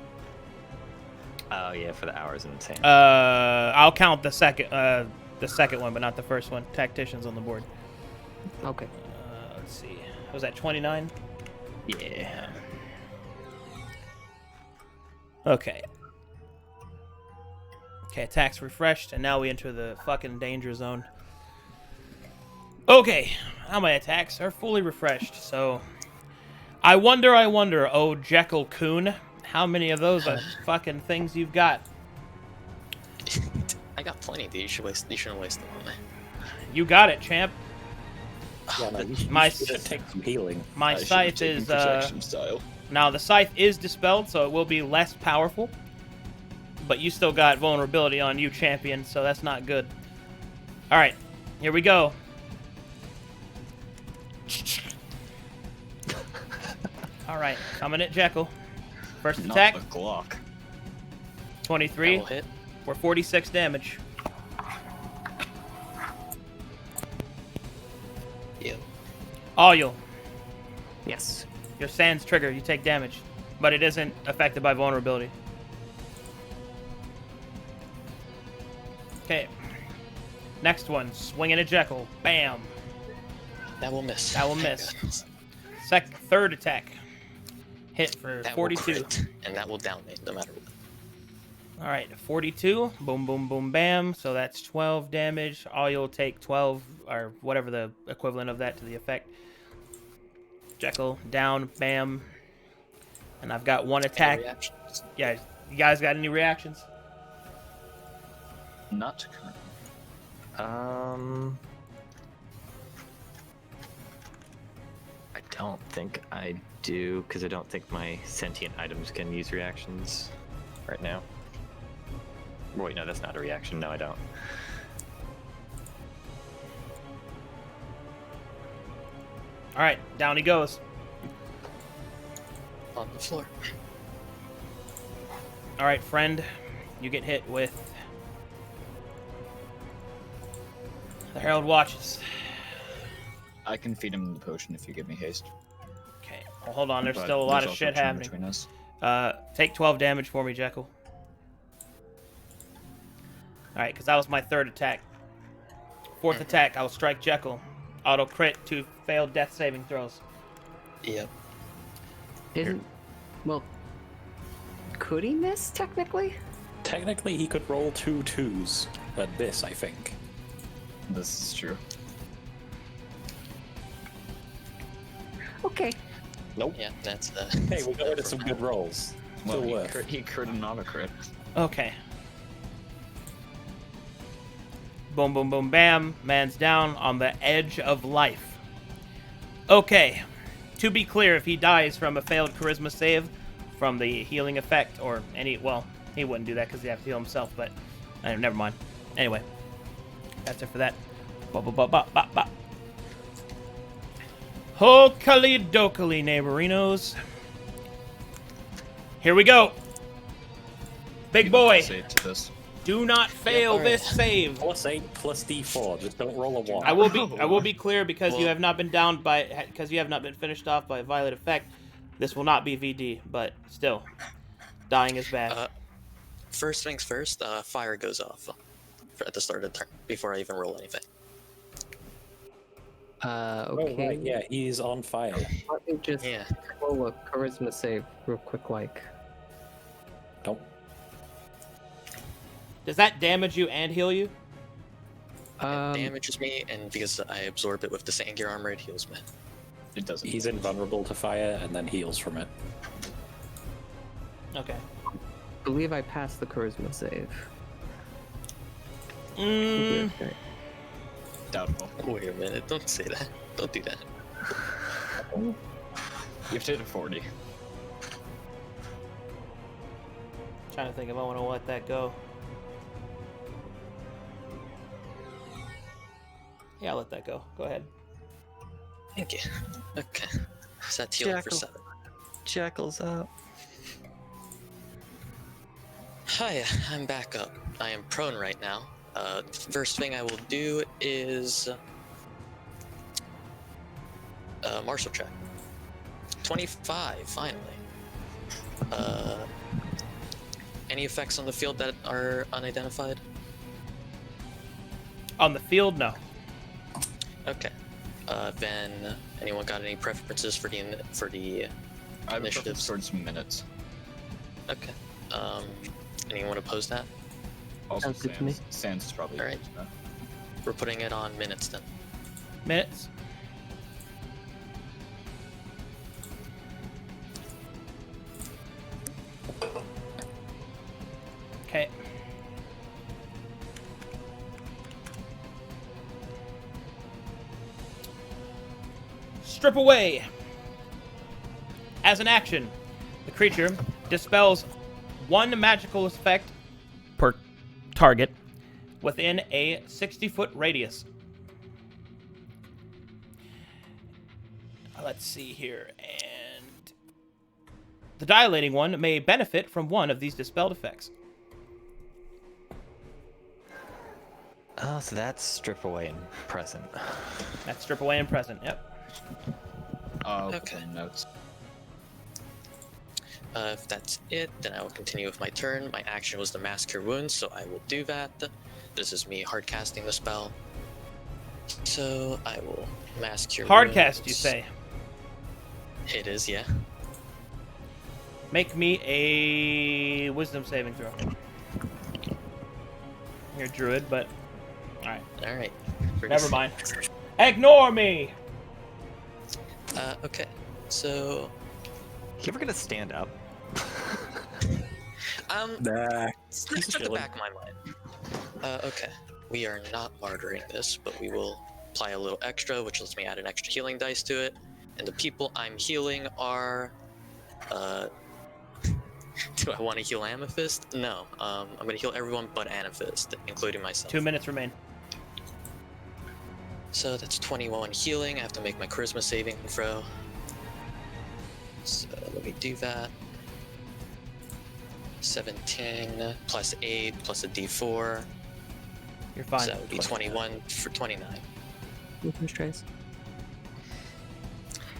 Oh yeah, for the hours and insane. I'll count the second one, but not the first one. Tactician's on the board. Okay. Let's see. Was that 29? Yeah. Okay. Okay, attacks refreshed, and now we enter the fucking danger zone. Okay, now my attacks are fully refreshed, so... I wonder, oh Jekyll Coon, how many of those fucking things you've got? I got plenty. You shouldn't waste them on me. You got it, champ. Yeah, no, you My- should take some healing. My I should have scythe taken is, protection style. now the scythe is dispelled, so it will be less powerful. But you still got vulnerability on you, champion, so that's not good. Alright, here we go. Alright, coming at Jekyll. First Not attack, the Glock. 23 That will hit. for 46 damage. Yep. Auyul, Yes. your Sands trigger, you take damage. But it isn't affected by vulnerability. Okay. Next one, swinging at Jekyll. Bam. That will miss. That will Thank miss. goodness. Third attack. Hit for That will 42. crit, and that will down me no matter what. All right, 42. Boom, boom, boom, bam. So that's 12 damage. All you'll take 12, or whatever the equivalent of that to the effect. Jekyll down, bam. And I've got one Any attack. reactions? Yeah, you guys got any reactions? Not current. I don't think I do, because I don't think my sentient items can use reactions right now. Wait, no, that's not a reaction. No, I don't. All right, down he goes. On the floor. All right, friend, you get hit with the Herald Watches. I can feed him the potion if you give me haste. Okay, well, hold on. There's But still a lot there's of also shit turn happening. between us. Take 12 damage for me, Jekyll. Alright, because that was my third attack. Fourth attack, I'll strike Jekyll. Auto crit to failed death saving throws. Yep. Isn't... Well... Could he miss, technically? Technically, he could roll 2 2s, but this, I think. This is true. Okay. Nope. Yeah, that's Hey, we got rid of some good rolls. Well, Still worth. he crit and not a crit. Okay. Boom, boom, boom, bam. Man's down on the edge of life. Okay. To be clear, if he dies from a failed charisma save, from the healing effect, or any... Well, he wouldn't do that because he'd have to heal himself, but... never mind. Anyway. That's it for that. Ba-ba-ba-ba-ba-ba. Hokali dokali, neighborinos. Here we go. Big boy. Save to this. Do not fail alright. this save. +8 plus D4. Just don't roll a 1. I will be clear because you have not been downed by because you have not been finished off by a violent effect. This will not be VD, but still, dying is bad. First things first, fire goes off at the start of the turn before I even roll anything. Okay. Oh, right, yeah, he's on fire. Let me just Yeah. roll a charisma save real quick, like. Don't. Does that damage you and heal you? It damages me, and because I absorb it with the Sandgear armor, it heals me. It doesn't. He's invulnerable to fire and then heals from it. Okay. I believe I passed the charisma save. Mm, Doubtful. Wait a minute, don't say that. Don't do that. You have to hit a 40. trying to think if I want to let that go. Yeah, I'll let that go. Go ahead. Thank you. Okay. So that's healing for Jackal. 7. Jackal's up. Hi, I'm back up. I am prone right now. First thing I will do is martial check. 25, finally. Any effects on the field that are unidentified? On the field, no. Okay. Then anyone got any preferences for the I have a preference initiatives? towards minutes. Okay. Anyone oppose that? Also, Sounds good to me. Sans is probably Alright. that. We're putting it on minutes then. Minutes. Okay. Strip away. As an action, the creature dispels one magical effect per target within a 60-foot radius. Let's see here. And the Dilating One may benefit from one of these dispelled effects. Oh, so that's strip away and present. That's strip away and present. Yep. Okay. Notes. If that's it, then I will continue with my turn. My action was to Mass Cure Wounds, so I will do that. This is me hard casting the spell. So I will Mass Cure Hard Wounds. cast, you say? It is, yeah. Make me a wisdom saving throw. You're a druid, but alright. Alright. Never mind. Ignore me! Okay. So, You ever gonna stand up? Nah. that's at the back of my mind. Okay. We are not martyring this, but we will apply a little extra, which lets me add an extra healing dice to it. And the people I'm healing are, do I want to heal Amethyst? No. I'm gonna heal everyone but Amethyst, including myself. 2 minutes remain. So that's 21 healing. I have to make my charisma saving throw. So let me do that. 17 plus 8 plus a d4. You're fine. So that would be 21 for 29. Trace.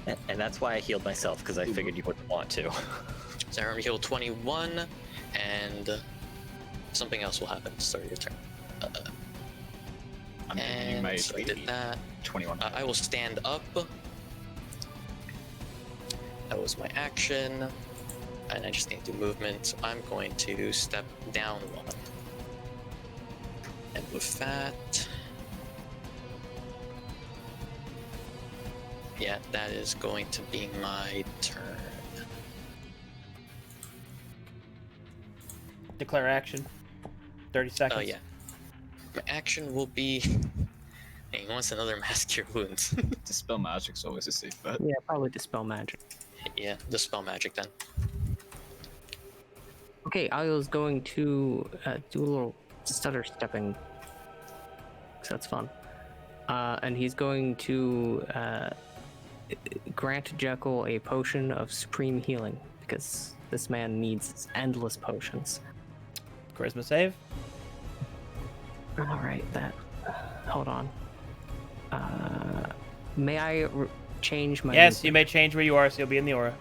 And that's why I healed myself, because I figured you wouldn't want to. So I heal 21, and something else will happen to start your turn. I'm giving you And my so I did that. 21. I will stand up. That was my action. and I just need to do movement. So I'm going to step down 1. And with that, yeah, that is going to be my turn. Declare action. 30 seconds. Oh yeah. My action will be. He wants another mass cure wounds. Dispel magic's always a safe bet. Yeah, probably dispel magic. Yeah, dispel magic then. Okay, Io's going to do a little stutter stepping. So that's fun. And he's going to grant Jekyll a potion of supreme healing because this man needs endless potions. Charisma save. All right, that. Hold on. May I change my? Yes, you may change where you are, so you'll be in the aura.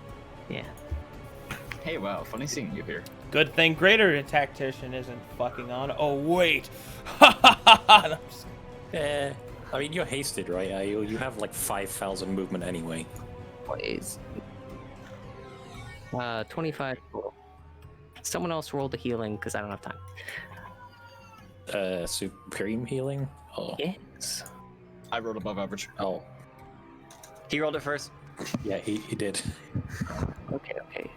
Yeah. Hey, wow, funny seeing you here. Good thing Greater Tactician isn't fucking on. Oh wait. I'm just- I mean, you're hasted, right? You have like 5,000 movement anyway. Please. 25. Someone else roll the healing because I don't have time. Supreme healing? Oh. Yes. I rolled above average. Oh. He rolled it first. Yeah, he did. Okay.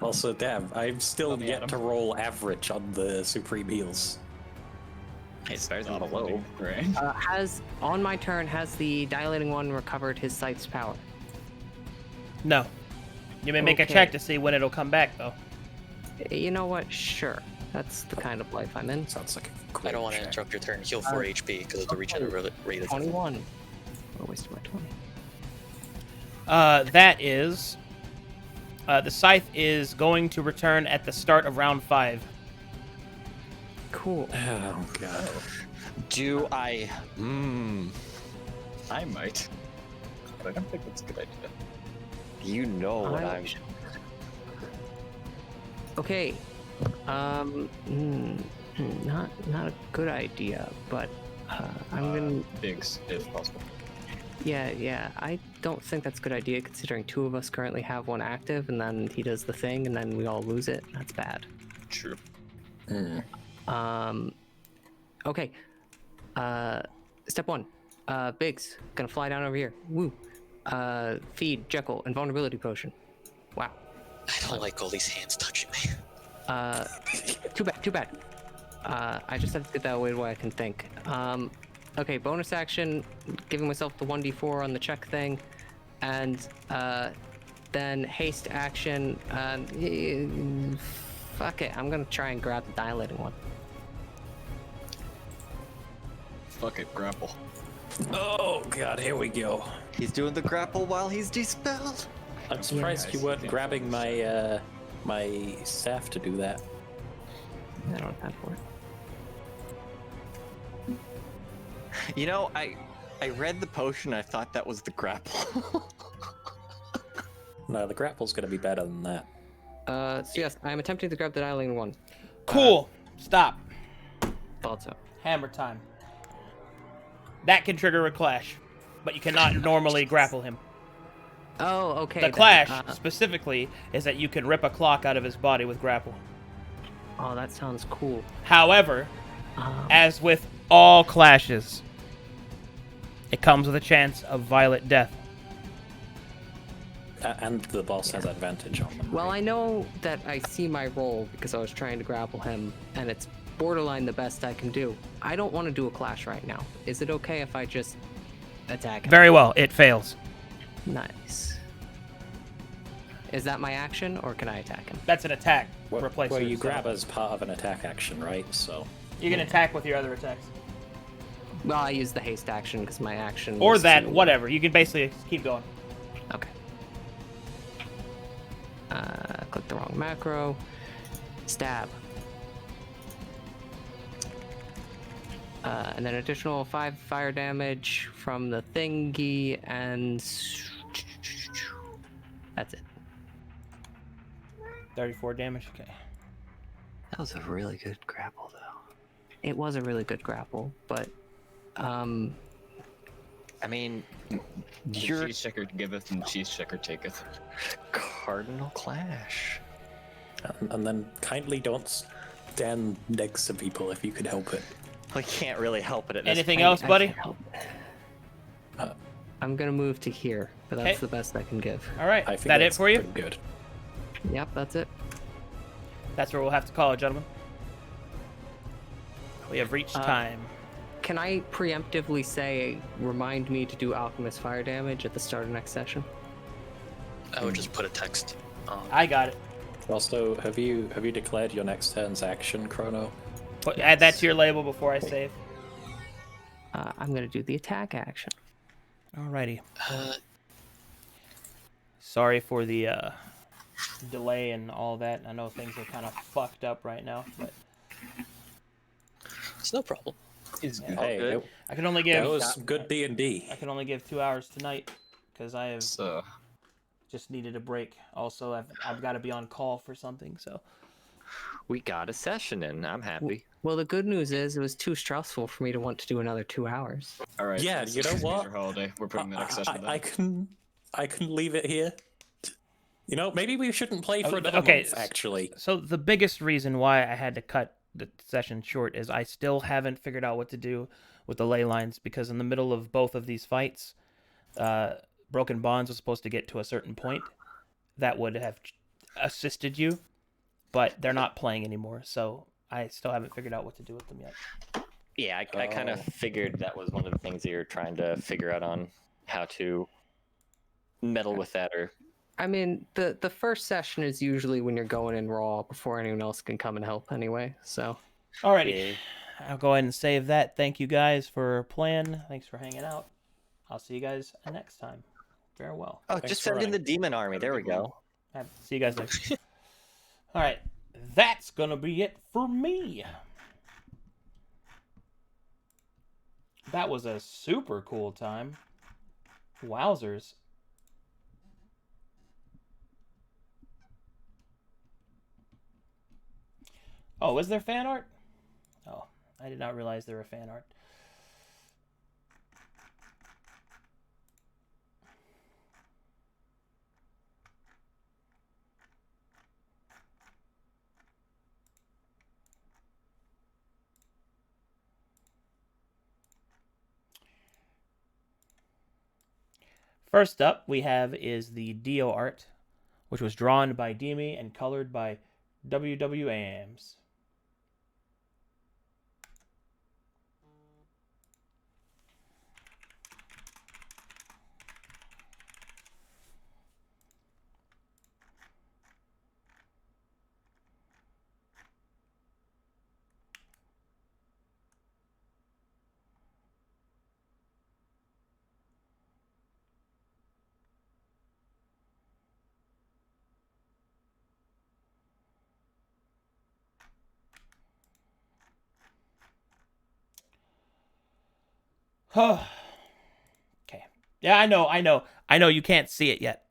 Also, damn, I'm still Let me yet add to 'em. roll average on the Supreme heals. It starts Not on a low. Right. Has on my turn has the Dilating One recovered his sight's power? No. You may make a Okay. check to see when it'll come back, though. You know what? Sure. That's the kind of life I'm in. Sounds like a I great don't want to check. interrupt your turn. Heal 4 HP because of the regenerate rate of 21. I wasted my 20. That is... the scythe is going to return at the start of round 5. Cool. Oh, God. Do I? I might. But I don't think that's a good idea. You know what I'm. Okay. Not a good idea, but I'm gonna. Bigs, if possible. Yeah. I don't think that's a good idea considering 2 of us currently have one active, and then he does the thing, and then we all lose it. That's bad. True. Okay. Step 1. Biggs, gonna fly down over here. Woo. Feed Jekyll invulnerability potion. Wow. I don't like all these hands touching me. Too bad. I just have to get that away where I can think. Okay, bonus action, giving myself the 1d4 on the check thing, and then haste action. Fuck it, I'm gonna try and grab the Dilating One. Fuck it, grapple. Oh, God, here we go. He's doing the grapple while he's dispelled. I'm surprised you weren't grabbing my my staff to do that. I don't have time for it. You know, I read the potion. I thought that was the grapple. No, the grapple's gonna be better than that. So yes, I'm attempting to grab the Dilating One. Cool. Stop. Thought so. Hammer time. That can trigger a clash, but you cannot normally grapple him. Oh, okay. The then. clash, specifically, is that you can rip a clock out of his body with grapple. Oh, that sounds cool. However, as with all clashes, it comes with a chance of violent death. And the boss has advantage on them. Well, right? I know that I see my role because I was trying to grapple him, and it's borderline the best I can do. I don't want to do a clash right now. Is it okay if I just attack him? Very well, it fails. Nice. Is that my action, or can I attack him? That's an attack. Well, you grab as part of an attack action, right? So You can attack with your other attacks. Well, I use the haste action because my action. Or was that, to- whatever. You can basically keep going. Okay. Click the wrong macro. Stab. And then additional 5 fire damage from the thingy, and that's it. 34 damage, okay. That was a really good grapple, though. It was a really good grapple, but I mean, Cheese checker giveth and cheese checker taketh. Cardinal Clash. And then kindly don't stand next to people if you could help it. We can't really help it at this Anything point. else, buddy? can't help it. I'm gonna move to here, but that's Okay. the best I can give. All right. I think That it that's for you? pretty good. Yep, that's it. That's where we'll have to call it, gentlemen. We have reached time. Can I preemptively say, remind me to do Alchemist fire damage at the start of next session? I would just put a text. I got it. Also, have you declared your next turn's action, Chrono? Add that to your label before I save. I'm gonna do the attack action. Alrighty. Uh, Sorry for the delay and all that. I know things are kind of fucked up right now, but it's no problem. Is good. Hey, good. I can only that give was good D&D. I can only give 2 hours tonight because I have So, just needed a break. Also, I've got to be on call for something. So We got a session in. I'm happy. Well, the good news is it was too stressful for me to want to do another 2 hours. all right. Yeah, this you is know a what? major holiday. We're putting the next session I down. can leave it here. You know, maybe we shouldn't play for another okay, month, actually. So the biggest reason why I had to cut the session short is I still haven't figured out what to do with the ley lines because in the middle of both of these fights, Broken Bonds was supposed to get to a certain point that would have assisted you, but they're not playing anymore, so I still haven't figured out what to do with them yet. Yeah, I kind of figured that was one of the things that you're trying to figure out on how to meddle with that or I mean, the first session is usually when you're going in raw before anyone else can come and help anyway, so... Alrighty, I'll go ahead and save that. Thank you guys for playing. Thanks for hanging out. I'll see you guys next time. Farewell. Oh, Thanks just for send in running. the demon army. There we go. See you guys next. All right, that's gonna be it for me. That was a super cool time. Wowzers. Oh, is there fan art? Oh, I did not realize there were fan art. First up, we have is the Dio art, which was drawn by Demi and colored by WW Ams. Okay. Yeah, I know you can't see it yet.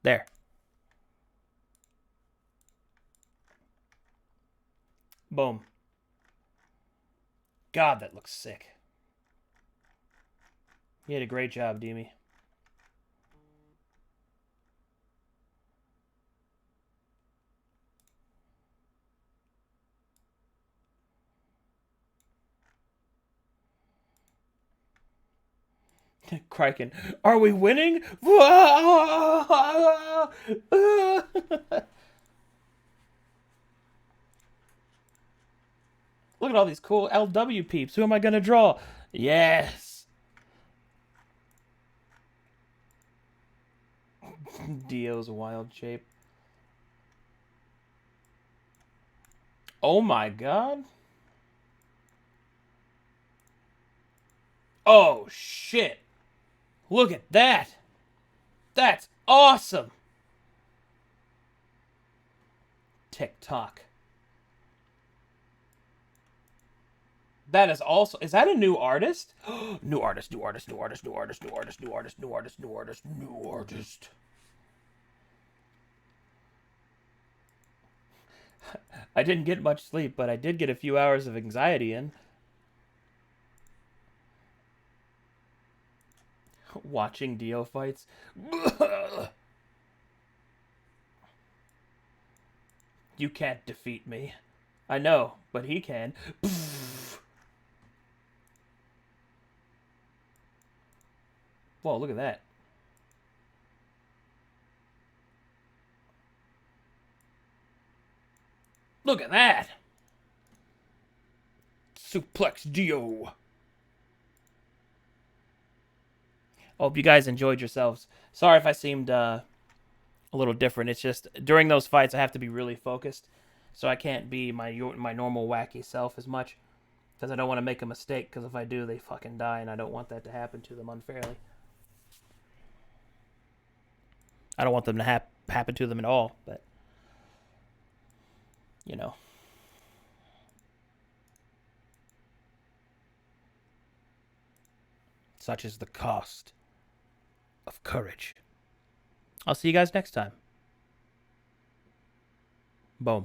There. Boom. God, that looks sick. You did a great job, Demi. Kraken, are we winning? Look at all these cool LW peeps. Who am I going to draw? Yes. Dio's wild shape. Oh my god. Oh shit. Look at that. That's awesome. TikTok. That is also... Is that a new artist? New artist, new artist, new artist, new artist, new artist, new artist, new artist, new artist, new artist. I didn't get much sleep, but I did get a few hours of anxiety in. Watching Dio fights. You can't defeat me. I know, but he can. Whoa, look at that. Look at that. Suplex Dio. Hope you guys enjoyed yourselves. Sorry if I seemed a little different. It's just during those fights I have to be really focused, so I can't be my normal wacky self as much because I don't want to make a mistake. Because if I do, they fucking die, and I don't want that to happen to them unfairly. I don't want them to happen to them at all, but you know. Such is the cost of courage. I'll see you guys next time. Boom.